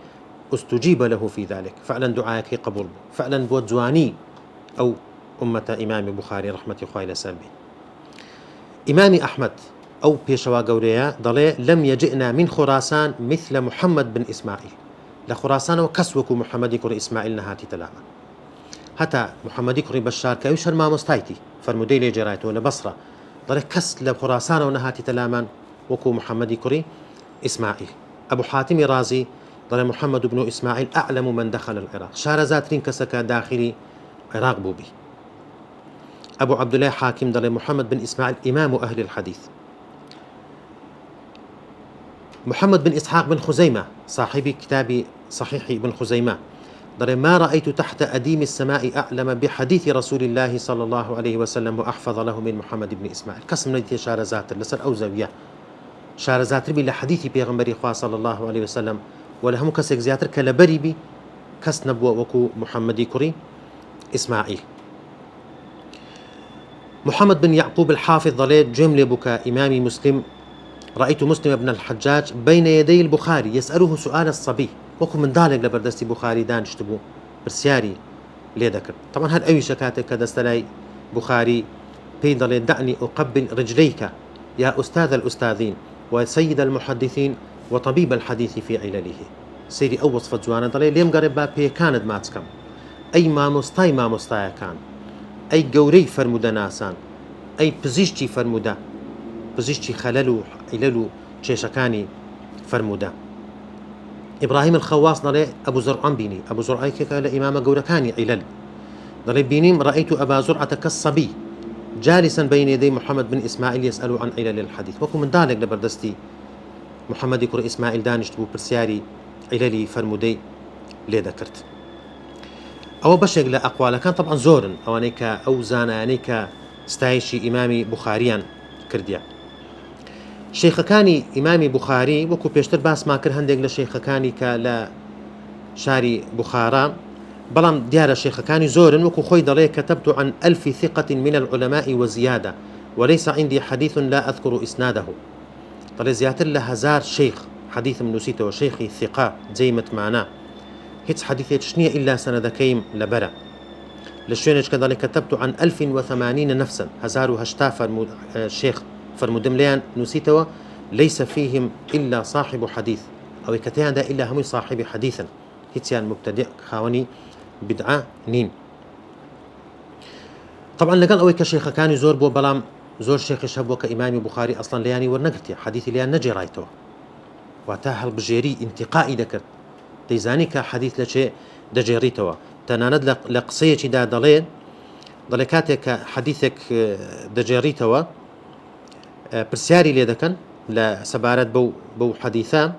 Speaker 1: استجيب له في ذلك فعلا دعاك قبول فعلا بو جواني أو أمة إمام بخاري رحمة الله سلبي إمام أحمد أو بيشوا قوريا ضلي لم يجئنا من خراسان مثل محمد بن إسماعيل لخراسان وكسوك محمد كري إسماعيل نهاتي تلاما حتى محمد كري بشار كيوشر ما مستايتي فرمودي لي جرايته لبصرة ضلي كس لخراسان ونهاتي تلاما وكو محمد كري إسماعيل أبو حاتم رازي ضلي محمد بن إسماعيل أعلم من دخل العراق شارزاترين كسكا داخلي عراق بوبي أبو عبد الله حاكم ضلي محمد بن إسماعيل إمام أهل الحديث محمد بن إسحاق بن خزيمة صاحب كتاب صحيح بن خزيمة ضل ما رأيت تحت أديم السماء أعلم بحديث رسول الله صلى الله عليه وسلم وأحفظ له من محمد بن إسماعيل كسم نيتي شارزات لسر أو زاوية شارزات بي لحديث بيغمبري خواه صلى الله عليه وسلم ولهم كسك زياتر كالبري بي كس نبوة وكو محمد كري إسماعيل محمد بن يعقوب الحافظ ضليت جملة بك إمامي مسلم رأيت مسلم بن الحجاج بين يدي البخاري يسأله سؤال الصبي وكو من ذلك لبردستي بخاري دانشتبو برسياري ليه ذكر طبعا هل أي شكاتك كدستلاي بخاري بيضل دعني أقبل رجليك يا أستاذ الأستاذين وسيد المحدثين وطبيب الحديث في علله سيري أو وصفة جوانا دلي ليم قريبا بي كانت ماتكم أي مامۆستای كان أي قوري فرمودا ناسان أي پزیشتی فرمودا پزیشتی خەلەل و عیلەل و کێشەکانی فرمودا. إبراهيم الخواص دلي أبو زرعان بيني أبو زرعان كيكا لإمام قوركاني علل دلي بينيم رأيت أبا زرعة كالصبي جالسا بين يدي محمد بن إسماعيل يسأل عن علل الحديث وكو من دالك لبردستي محمد يكر إسماعيل دانشت بو برسياري عللي فرمودي لي ذكرت أو بشك لأقوال كان طبعا زورن أوانيك أو زانانيك ستايشي إمامي بخاريان كرديا شيخەکانی ئیمامی بوخاری وەکو پێشتر باسمان کرد هەندێک لە شەیخەکانی کە لە شاری بوخارا بەڵام دیارە شەیخەکانی زۆرن وەکو خۆی دەڵێ كتبت عن 1000 ثقة من العلماء وزيادة وليس عندي حديث لا أذكر إسناده طلع زياتر لهزار شيخ حديث من نسيته شيخي ثقة زيمت معنا هيت حديث شنية إلا سندكيم لبرا لشوينش كذا كتبت عن 1080 نفسا هزار وهشتا شيخ فرمودم ليان نسيتوا ليس فيهم إلا صاحب حديث أو كتيان دا إلا هم صاحب حديثا هيتيان مبتدئ خاوني بدعة نين طبعا لقال أوي كشيخ كان زور بو بلام زور شيخ شهب وكإمام بخاري أصلا لياني ورنقرتي حديثي ليان نجي رايتوا واتاهل بجيري انتقائي ذكر ديزاني كحديث لشيء دجيريتوا تناند لقصية دا دلين دلكاتك حديثك دجيريتوا برسياري لي دكن لا سبارات بو حديثان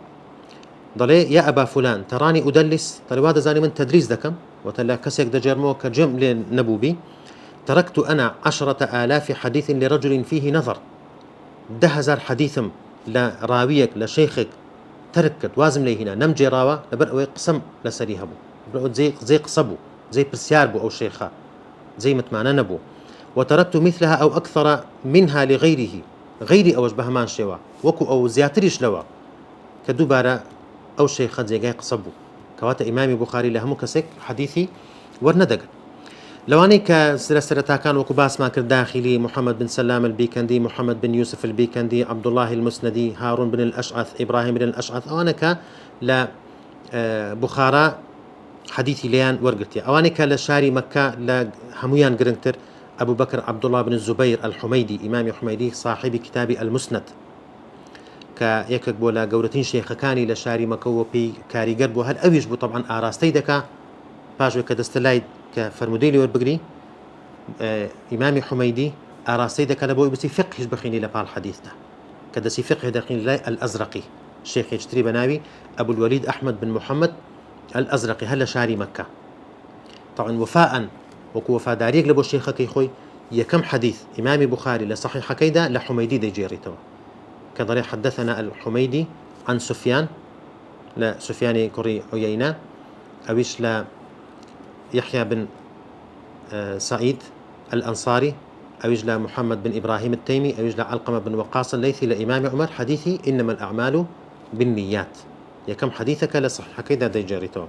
Speaker 1: ضلي يا أبا فلان تراني أدلس طلي هذا زاني من تدريس دكم وتلا كسيك دجرمو كجم لنبوبي تركت أنا 10,000 حديث لرجل فيه نظر دهزار حديثم لراويك لشيخك تركت وازم لي هنا نمجي راوة لبرأوي قسم لسريها بو زي قصبو زي برسيار بو أو شيخا زي متمانا نبو وتركت مثلها أو أكثر منها لغيره غيري أوش بهمان شوا وكو أو زياتريش لوا كدوبارا أو شيخ زيغاي قصبو كواتا إمامي بخاري لهم كسك حديثي ورندق لواني كسلسلتا كان وكو باسما كر داخلي محمد بن سلام البيكندي محمد بن يوسف البيكندي عبد الله المسندي هارون بن الأشعث إبراهيم بن الأشعث أوانا كا لا بخارا حديثي ليان ورقتي أوانا كا لشاري مكة لا هميان قرنتر أبو بكر عبد الله بن الزبير الحميدي إمام حميدي صاحب كتاب المسند كيكك بولا قورتين شيخكاني لشاري مكو بي كاريقر بو هل أويش بو طبعا آراستي دكا باجو كدستلايد كفرموديلي والبقري إمام حميدي آراستي دكا لبو بسي فقه بخيني لبال الحديث ده كدسي فقه دخيني لاي الأزرقي الشيخ يجتري بناوي أبو الوليد أحمد بن محمد الأزرقي هل شاري مكة طبعا وفاء وكو وفاداريك لبو الشيخ كيخوي يكم حديث إمام بخاري لصحيح كيدا لحميدي ديجيريتو كذلك حدثنا الحميدي عن سفيان لا سفيان كري عيينة أويش لا يحيى بن سعيد الأنصاري أويش لا محمد بن إبراهيم التيمي أويش لا علقمة بن وقاص الليثي لإمام عمر حديثي إنما الأعمال بالنيات يكم حديثك لصحيح كيدا ديجيريتو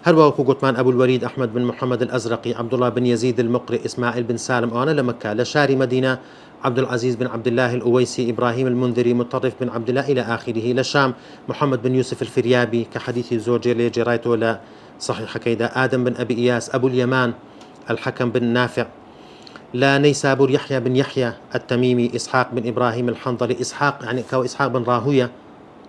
Speaker 1: هل وكو قطمان أبو الوليد أحمد بن محمد الأزرقي عبد الله بن يزيد المقري إسماعيل بن سالم وأنا لمكة لشاري مدينة عبد العزيز بن عبد الله الأويسي إبراهيم المنذري مطرف بن عبد الله إلى آخره لشام محمد بن يوسف الفريابي كحديث زوجي ليجي رايتو لا صحيح كيدا آدم بن أبي إياس أبو اليمان الحكم بن نافع لا نيسابور يحيى بن يحيى التميمي إسحاق بن إبراهيم الحنظلي إسحاق يعني كو إسحاق بن راهوية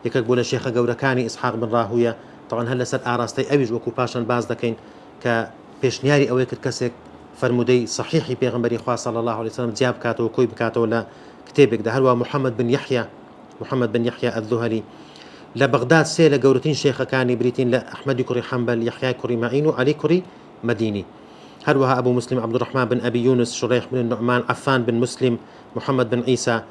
Speaker 1: يكبول الشيخ قوركاني إسحاق بن راهوية طبعا هلا سر آراستي أويج وكو باشن باز دكين كبيشنياري أوي كسك فرمودي صحيحي بيغمبري خواه صلى الله عليه وسلم جاب كاتو وكوي بكاتو لا كتابك ده هل محمد بن يحيى الذهلي لبغداد سيلا قورتين شيخ كاني بريتين لا أحمد كري حنبل يحيى كري معين وعلي كري مديني هل أبو مسلم عبد الرحمن بن أبي يونس شريح بن النعمان عفان بن مسلم محمد بن عيسى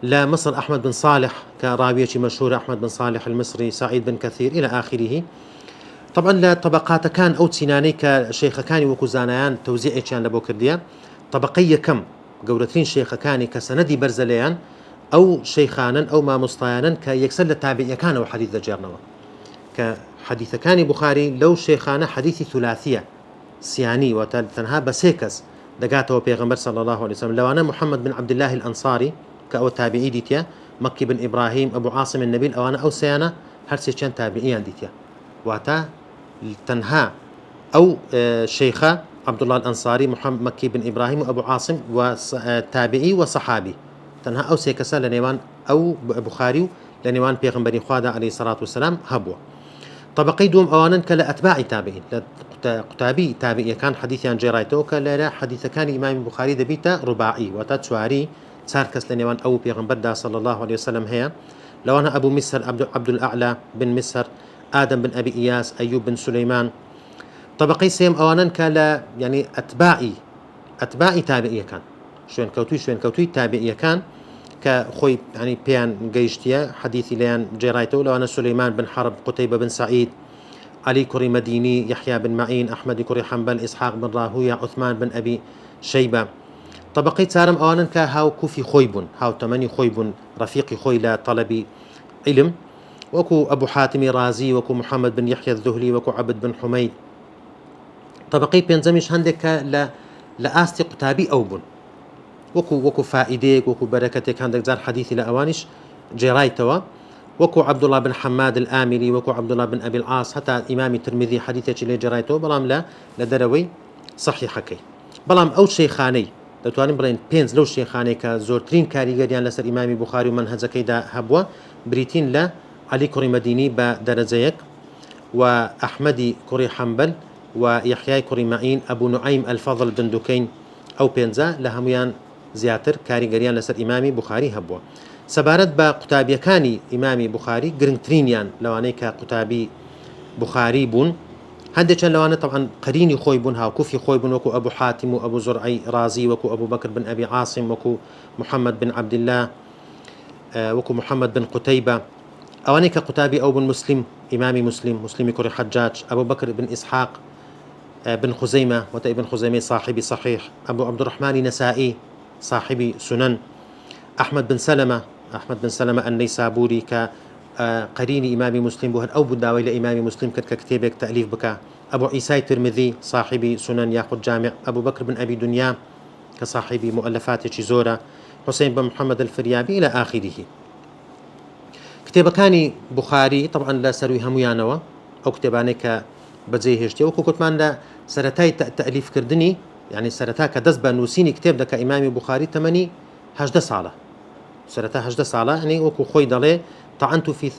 Speaker 1: لا مصر أحمد بن صالح كراوية مشهور أحمد بن صالح المصري سعيد بن كثير إلى آخره طبعا لا طبقات كان أو تسيناني كشيخ كاني وكوزانيان توزيعي كان لبو كرديا طبقية كم قورتين شيخ كاني كسندي برزليان أو شيخانا أو ما مصطيانا كيكسل التابعية كان وحديث جرنوا كحديث كاني بخاري لو شيخانا حديث ثلاثية سياني وتنها بسيكس دقاته بيغمبر صلى الله عليه وسلم لو أنا محمد بن عبد الله الأنصاري كأو تابعي ديتيا مكي بن إبراهيم أبو عاصم النبيل أو أنا أو سيانا هرسي كان تابعيان ديتيا واتە تەنها ئەو شەیخە عبد الله الأنصاري محمد مكي بن إبراهيم وأبو عاصم وتابعي وصحابي تەنها ئەو سێ کەسە لە نێوان ئەو بوخاری و لە نێوان پێغمبەری خوادا عليه الصلاة والسلام هەبووە. طبقەی دوم ئەوانن کە لە ئەتباعی تابعین لە قوتابی تابعیەکان حەدیثیان جێڕایتەوە کە لێرە حەدیثەکانی ئیمامی بوخاری دەبیتە ڕوباعی واتە چواری چار کەس لە نێوان ئەو پێغمبەردا صلى الله عليه وسلم هەیە لەوانە ئەبوو مسهر عبد الأعلى بن مسهر آدم بن أبي إياس أيوب بن سليمان. طبقەی سێم ئەوانن کە لە يعني ئەتباعی تابعیەکان شوێن کەوتوی تابعیەکان کە خۆی يعني پێیان گەیشتیە حەدیثی لەیان جێڕایتەوە لەوانە سليمان بن حرب قتيبة بن سعيد علي كري مديني يحيى بن معين أحمد كري حنبل إسحاق بن راهوية عثمان بن أبي شيبة. طبقەی چارم ئەوانن کە هاو کوفی خۆی بوون هاو تەمەنی خۆی بوون ڕەفیقی خۆی لە طلبی علم وەکو ئەبوو حاتمی رازی وەکو محمد بن يحيى الذهلي وەکو عبد بن حميد. طبقەی پێنجەمیش هەندێک کە لە ئاستی قوتابی ئەو بوون وەکو فائدەیەک وەکو بەرەکەتێک هەندێک جار حەدیثی لە ئەوانیش جێڕایتەوە وەکو عبد الله بن حماد الآمري وەکو عبد الله بن أبي العاص هەتا ئیمامی ترمذی حەدیثێکی لێ جێڕایتەوە بەڵام لە دەرەوەی صحیحەکەی. بەڵام ئەو شەیخانەی دەتوانین بڵێن پێنج لەو شێخانەی کە زۆرترین کاریگەریان لەسەر ئیمامی بوخاری و منهەجەکەیدا هەبووە بریتین لە علی کوڕی مەدینی بە دەرەجەیەک و ئەحمەدی کوڕی حەنبەل و یحیای کوڕی مەعین ئەبوو نوعەیم الفەضل بن دوکەین ئەو پێنجە لە هەمویان زیاتر کاریگەریان لەسەر ئیمامی بوخاری هەبووە. سەبارەت بە قوتابیەکانی ئیمامی بوخاری گرنگترینیان لەوانەی کە قوتابی بوخاری بوون هەندێکیان لەوانە طبعا قەرینی خۆی بوون هاوکوفی خۆی بوون وەکو ئەبوو حاتم و ئەبوو زورعی رازی وەکو ئەبوو بەکر بن ئەبی عاصم وەکو محمد بن عبد الله وەکو محمد بن قتيبة. ئەوانەی کە قوتابی ئەو بوون مسلم ئیمامی مسلمی کوڕی حەجاج ئەبوو بەکر بن ئیسحاق بن خزيمة ابن خزيمة صاحب صحيح أبو عبد الرحمن نسائي صاحب سنن أحمد بن سلمة النيسابوري كقرين إمام مسلم بهن أو بداوي لإمام مسلم ككتابك تأليف بك أبو عيسى الترمذي صاحب سنن ياخذ جامع أبو بكر بن أبي دنيا كصاحب مؤلفات شيزورة حسين بن محمد الفريابي إلى آخره. كتابكاني بخاري طبعا لا سروي هميانوا أو كتابانك بەجێ هێشتێ وەکو کوتمان لە سەرەتای تەئلیف کردنی یعنی سەرەتا کە دەست بە نووسینی کتێب دەکە ئیمامی بوخاری تەمەنی 18 ساڵە سەرەتا 18 ساڵە يعني وەکو خۆی دەڵێ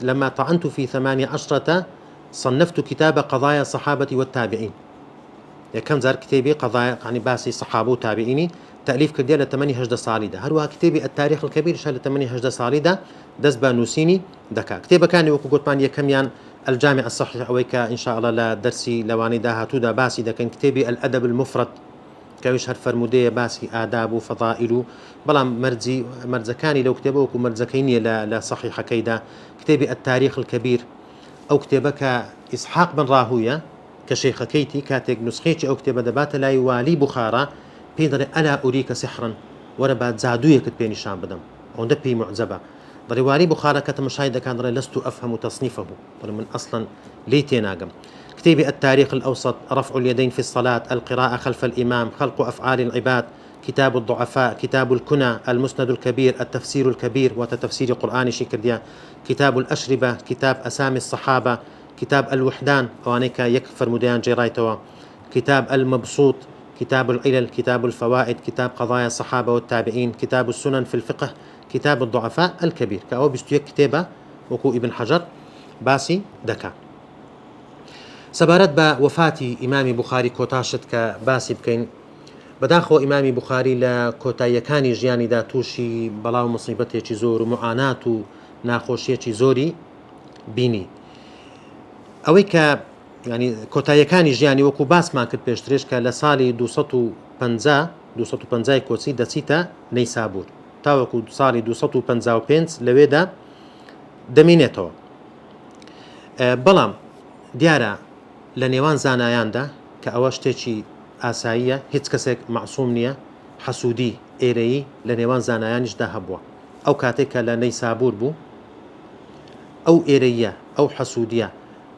Speaker 1: لما طعنت في 18 صنفت كتاب قضايا الصحابة والتابعين یەکەم جار کتێبی قضايا يعني باسی صحابە و تابعینی تەئلیف کردیە لە تەمەنی 18 ساڵیدا هەروەها کتێبی التاريخ الكبير لە تەمەنی 18 ساڵیدا دەست بە نووسینی دەکا. کتێبەکانی وەکو گوتمان یەکەمیان الجامع الصحيح أويك إن شاء الله لا درسي لواني داها تودا باسي دا كان كتابي الأدب المفرد كاويش هالفرمودية باسي آداب وفضائل بلام مرزكاني لو كتابه وكو مرزكيني لا صحيح كيدا كتابي التاريخ الكبير أو كتابك إسحاق بن راهوية كشيخ كيتي كاتك نسخيتي أو كتابة دبات لا يوالي بخارى بيدر ألا أريك سحرا وربات زادوية كتبيني شام بدم وده بي معزبة ضريواري بخارى كتم مشاهدة كان لست أفهم تصنيفه من أصلا ليتيناقم. كتابي التاريخ الأوسط رفع اليدين في الصلاة القراءة خلف الإمام خلق أفعال العباد كتاب الضعفاء كتاب الكنى المسند الكبير التفسير الكبير وتفسير قرآن شكرديا كتاب الأشربة كتاب أسامي الصحابة كتاب الوحدان وانيك يكفر مديان جيرايتوا كتاب المبسوط كتاب العلل كتاب الفوائد كتاب قضايا الصحابة والتابعين كتاب السنن في الفقه كتاب الضعفاء الكبير كأو بيستويك كتابة وكو ابن حجر باسي دكا. سبارت بوفاة إمام بخاري كوتاشت كباسي بكين بداخو إمام بخاري لكوتايكاني جياني دا توشي بلاو مصيبتي زور ومعاناة ناخوشي زوري بيني أويك يعني كوتايكاني جياني وكو باس ما كنت بيشتريش كالسالي 250 كوتسي دسيتا نيسابور تاوەکو ساڵی 255 لەوێدا دەمێنێتەوە. بەڵام دیارە لە نێوان زانایاندا کە ئەوە شتێکی ئاساییە هیچ کەسێک معسووم نییە حەسوودی ئێرەیی لە نێوان زانایانیشدا هەبووە. ئەو کاتێک کە لە نەیسابور بوو ئەو ئێرەیە ئەو حەسوودیە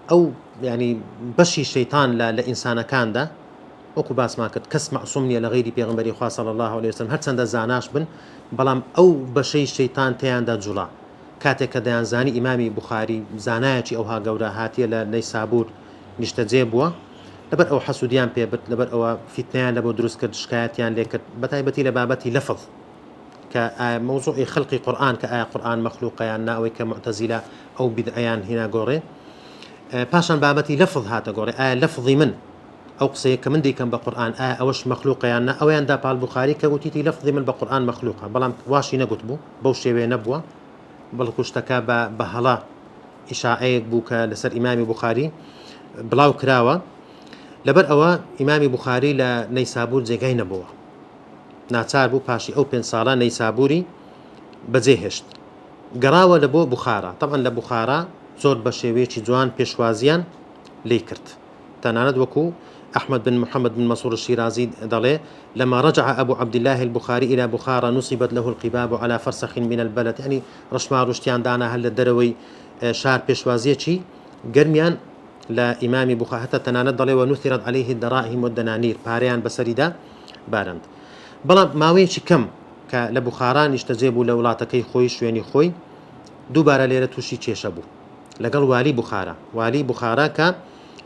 Speaker 1: ئەو ینی بەشی شەیتان لە ئینسانەکاندا وەکو باسمان کرد کەس معسووم نییە لە غەیری پێغمبەری خوا صلی الله عليه وسلم هەرچەندە زاناش بن بەڵام ئەو بەشەی شەیتان تێیاندا جوڵا کاتێک کە دەیانزانی ئیمامی بوخاری زانایەکی ئەوها گەورە هاتیە لە نەیسابور نیشتەجێ بووە لەبەر ئەو حەسوودیان پێبرد لەبەر ئەوە فیتنەیان لەبۆ دروست کرد شکایەتیان لێ کرد بەتایبەتی لە بابەتی لەفظ کە مۆزوعی خەڵقی قورئان کە ئایا قورئان مەخلوقەیان نا ئەوەی کە معتەزیلە ئەو بیدعەیان هێنا گۆڕێ پاشان بابەتی لەفظ هاتە گۆڕێ ئایا لەفظی من ئەو قسەیە کە من دەیکەم بە قورئان ئایا ئەوەش مەخلوقەیان نا ئەویان دا پاڵ بوخاری کە وتیتی لەفظی من بە قورئان مەخلوقە بەڵام واشی نەگوت بوو بەو شێوەیە نەبووە بەڵکو شتەکە بە هەڵا ئیشاعەیەک بوو کە لەسەر ئیمامی بوخاری بڵاو کراوە لەبەر ئەوە ئیمامی بوخاری لە نەیسابور جێگای نەبووە ناچار بوو پاشی ئەو 5 ساڵە نەیسابوری بەجێهێشت گەڕاوە لە بۆ بوخارا طبعا لە بوخارا زۆر بە شێوەیەکی جوان پێشوازیان لێ کرد تەنانەت وەکو أحمد بن محمد بن منصور الشيرازي دلي لما رجع أبو عبد الله البخاري إلى بخارى نصبت له القباب على فرسخ من البلد يعني رشما رشتيان دانا هل الدروي شار بيشوازيتشي قرميان لإمام بخاري حتى تناند دلي ونثرت عليه الدراهم والدنانير باريان بسريدا بارند بلا ماويشي كم لبخاران اشتزيبوا لولاتكي خوي شويني خوي دوباره ليرة توشي تشيشبو لقل والي بخارى ك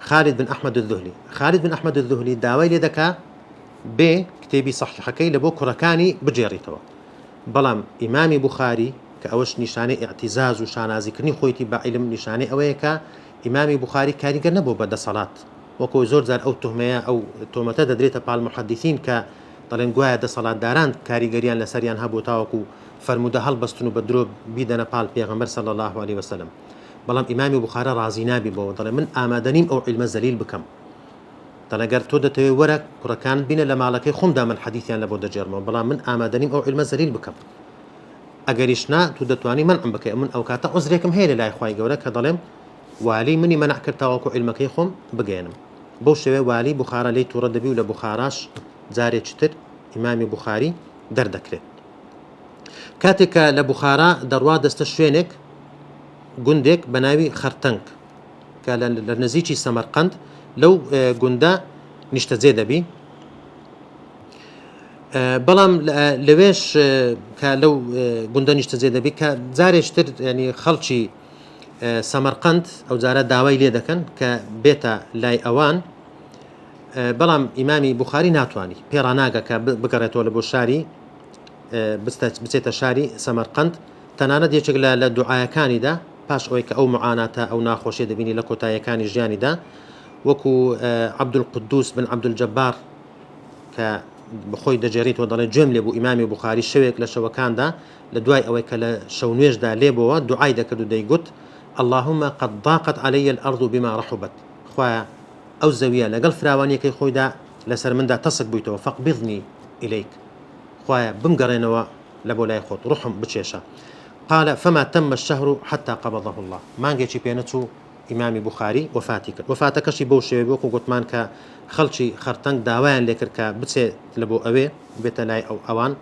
Speaker 1: خالد بن أحمد الذهلي خالد بن أحمد الذهلي داوي لدكا ب كتابي صحيحكي لبو كركاني بجيريتوا بلام إمام بخاري كأوش نشاني اعتزاز وشانازي كرني خويتي بعلم نشاني أويكا إمام بخاري كاريجر نبو بدا صلاة وكو زور زار أو تهمية أو تهمتا دريتا بع المحدثين ك طالن قوايا دا صلاة داران كاريجريان لسريان هبو تاوكو فرمودا هل بستنو بدرو بيدنا بال بيغمبر صلى الله عليه وسلم بەڵام ئیمامی بوخارە ڕازی نابی بەوە دەڵێ من ئامادەنیم ئەو عیلمە زەلیل بکەم دەڵێگەر تۆ دەتەوێت وەرە کوڕەکان بینە لە ماڵەکەی خۆمدا من حەدیثیان لە بۆ دەجێڕمەوە بەڵام من ئامادەنیم ئەو عیلمە زەلیل بکەم ئەگەریش نا تو دەتوانی منعم بکەی من ئەو کاتە عوزرێکم هەیە لە لای خوای گەورە کە دەڵێم والی منی مەنع کرد تاوەکو عیلمەکەی خۆم بگەێنم بەو شێوەیە والی بوخارە لێی تووڕە دەبی و لە بوخاراش جارێکی تر ئیمامی بوخاری دەردەکرێت کاتێکە لە بوخارا دەڕوا دەستە شوێنێک گوندێک بەناوی خەرتەنگ کە لە نزیکی سەمەرقەند لەو گوندە نیشتەجێ دەبی بەڵام لەوێش کە لەو گوندە نیشتەجێ دەبی کە جارێشتر ینی خەڵکی سەمەرقەند ئەو جارە داوای لێ دەکەن کە بێتە لای ئەوان بەڵام ئیمامی بوخاری ناتوانی پێڕاناگە کە بگەڕێتەوە لە بۆ شاری بچێتە شاری سەمەرقەند تەنانەت یەکێک لە دوعایەکانیدا پاش ئەوەی کە ئەو معاناتە ئەو ناخۆشیە دەبینی لە کۆتاییەکانی ژیانیدا وەکو عەبدولقودوس بن عەبدولجەبار کە بخۆی دەجێڕیتەوە دەڵێ گوێم لێ بوو ئیمامی بوخاری شەوێک لە شەوەکاندا لە دوای ئەوەی کە لە شەو نوێژدا لێبەوە دوعای دەکرد و دەیگوت اللهم قد ضاقت علي الأرض بما رحبت خوایە ئەو زەویە لەگەڵ فراوانیەکەی خۆیدا لەسەر مندا تەسک بوویتەوە فەقبضنی إليك خوایە بمگەڕێنەوە لە بۆ لای خۆت ڕوحم بچێشە قال فما تم الشهر حتى قبضه الله مانگێکی پێنەچوو ئیمامی بوخاری وفاتی کرد وفاتەکەشی بەو شێوەیە وەکو گوتمان کە خەڵکی خەرتەنگ داوایان لێ کرد کە بچێت لە بۆ ئەوێ بێتە لای ئەوان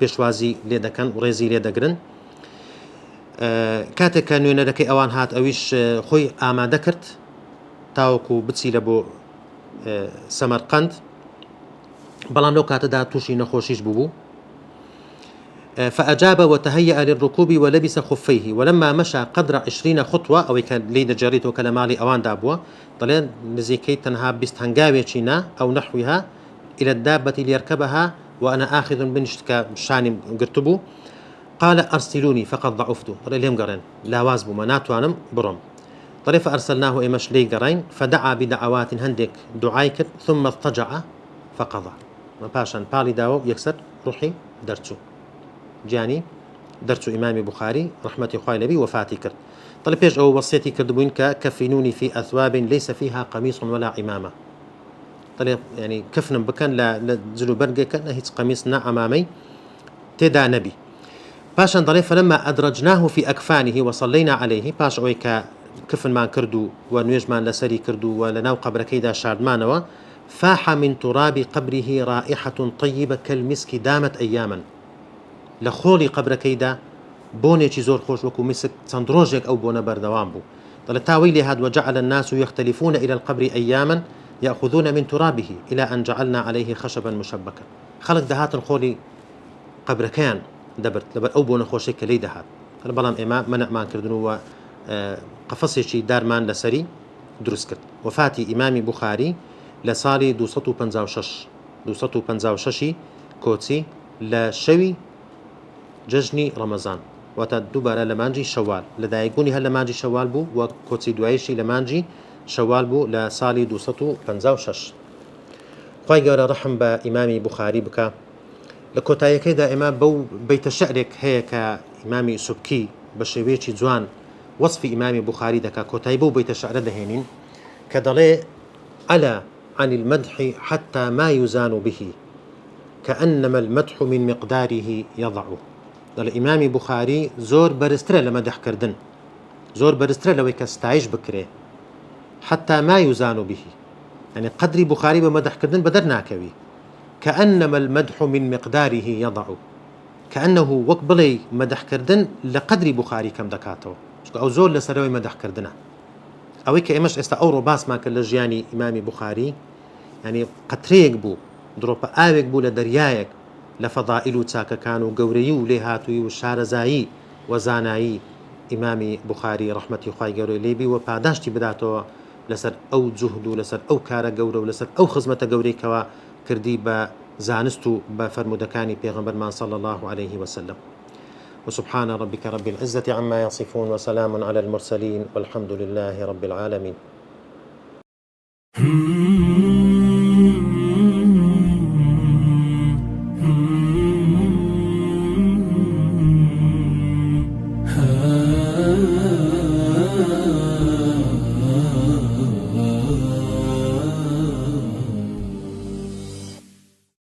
Speaker 1: پێشوازی لێ دەکەن و ڕێزی لێ دەگرن کاتێک کە نوێنەرەکەی ئەوان هات ئەویش خۆی ئامادە کرد تاوەکو بچی لە بۆ سەمەرقەند بەڵام لەو کاتەدا تووشی نەخۆشیش بوو فأجاب وتهيأ للركوب ولبس خفيه ولما مشى قدر 20 خطوة أو كان ليد جريته كلمالي أوان دابوا طلعن نزيكي تنها بستهنجاوي تشينا أو نحوها إلى الدابة ليركبها وأنا آخذ بنشتك شاني قرتبو قال أرسلوني فقد ضعفت طلع لهم قرين لا وازبو منات وانم برم طلع فأرسلناه إمش لي قرين فدعا بدعوات هندك دعايك ثم اضطجع فقضى ما باشان بالي داو يكسر روحي درتو جاني درتو إمام بخاري رحمة خواه لبي وفاتي كرد طلب بيش أو وصيتي كرد بوين كفنوني في أثواب ليس فيها قميص ولا عمامة طلب يعني كفن بكن لا زلو برقة كان هيت قميصنا أمامي تدا نبي باشا طلب فلما أدرجناه في أكفانه وصلينا عليه باش أويك كفن ما كردو ونويج ما لسري كردو ولناو قبر كيدا شارد مانوا فاح من تراب قبره رائحة طيبة كالمسك دامت أياما لخولي قبر كيدا بونيتي زور خوش وكو مسك سندروجك أو بونا بردوان بو طلع تاويلي هاد وجعل الناس يختلفون إلى القبر أياما يأخذون من ترابه إلى أن جعلنا عليه خشبا مشبكا خلق دهات الخولي قبر كان دبرت لبر أو بونا خوشك لي دهات بەڵام ئێمە منەعمانکردن و قەفەسێکی دارمان لەسەری دروست کرد. وفاتی ئیمامی بوخاری لە ساڵی 256 کۆچی لە شەوی جەژنی ڕەمەزان، واتە دووبارە لە مانجی شەوال لەدایکبوونی هەر لە مانجی شەوال بوو و کۆچی دوایشی لە مانجی شەوال بوو لە ساڵی 256. خی گەورە ڕەحم بە ئیمامی بوخاری بکە. لە کۆتاییەکەیدا ئێمە بەو بەیتە شعرێک هەیە کە ئیمامی سوبکی بە شێوەیەکی جوان وەصفی ئیمامی بوخاری دەکات، کۆتایی بەو بەیتە شعرە دەهێنین کە دەڵێ ئەلا عن المدح حتى ما يزان به كأنما المدح من مقداره يضع. دەڵێ ئیمامی بوخاری زۆر بەرزترە لە مەدەحکردن، زۆر بەرزترە لەوەی کە ستایش بکرێ، حتى ما يزان به، يعني قدری بوخاری بە مەدەحکردن بەدەر ناکەوی. كأنما المدح من مقداره يضع، كأنه وەک بڵێ مەدەحکردن لە قدری بوخاری کەم دەکاتەوە، چونکە ئەو زۆر لەسەرەوەی مەدەحکردنە. ئەوەی کە ئێمەش ئێستا ئەوڕۆ باسمان کرد لە ژیانی ئیمامی بوخاری، يعني قەترەیەک بوو، دڕۆپە ئاوێک بوو لە دەریایەک لە فەضائیل و چاکەکان و گەورەیی و لێهاتووی و شارەزایی و زانایی ئیمامی بوخاری ڕەحمەتی خوای گەورەی لێبی و پاداشتی بداتەوە لەسەر ئەو جوهد و لەسەر ئەو کارە گەورە و لەسەر ئەو خزمەتە گەورەی کەوا کردی بە زانست و بە فەرمودەکانی پێغەمبەرمان صلی الله عليه وسلم. وسبحان ربك رب العزة عما يصفون وسلام على المرسلين والحمد لله رب العالمين.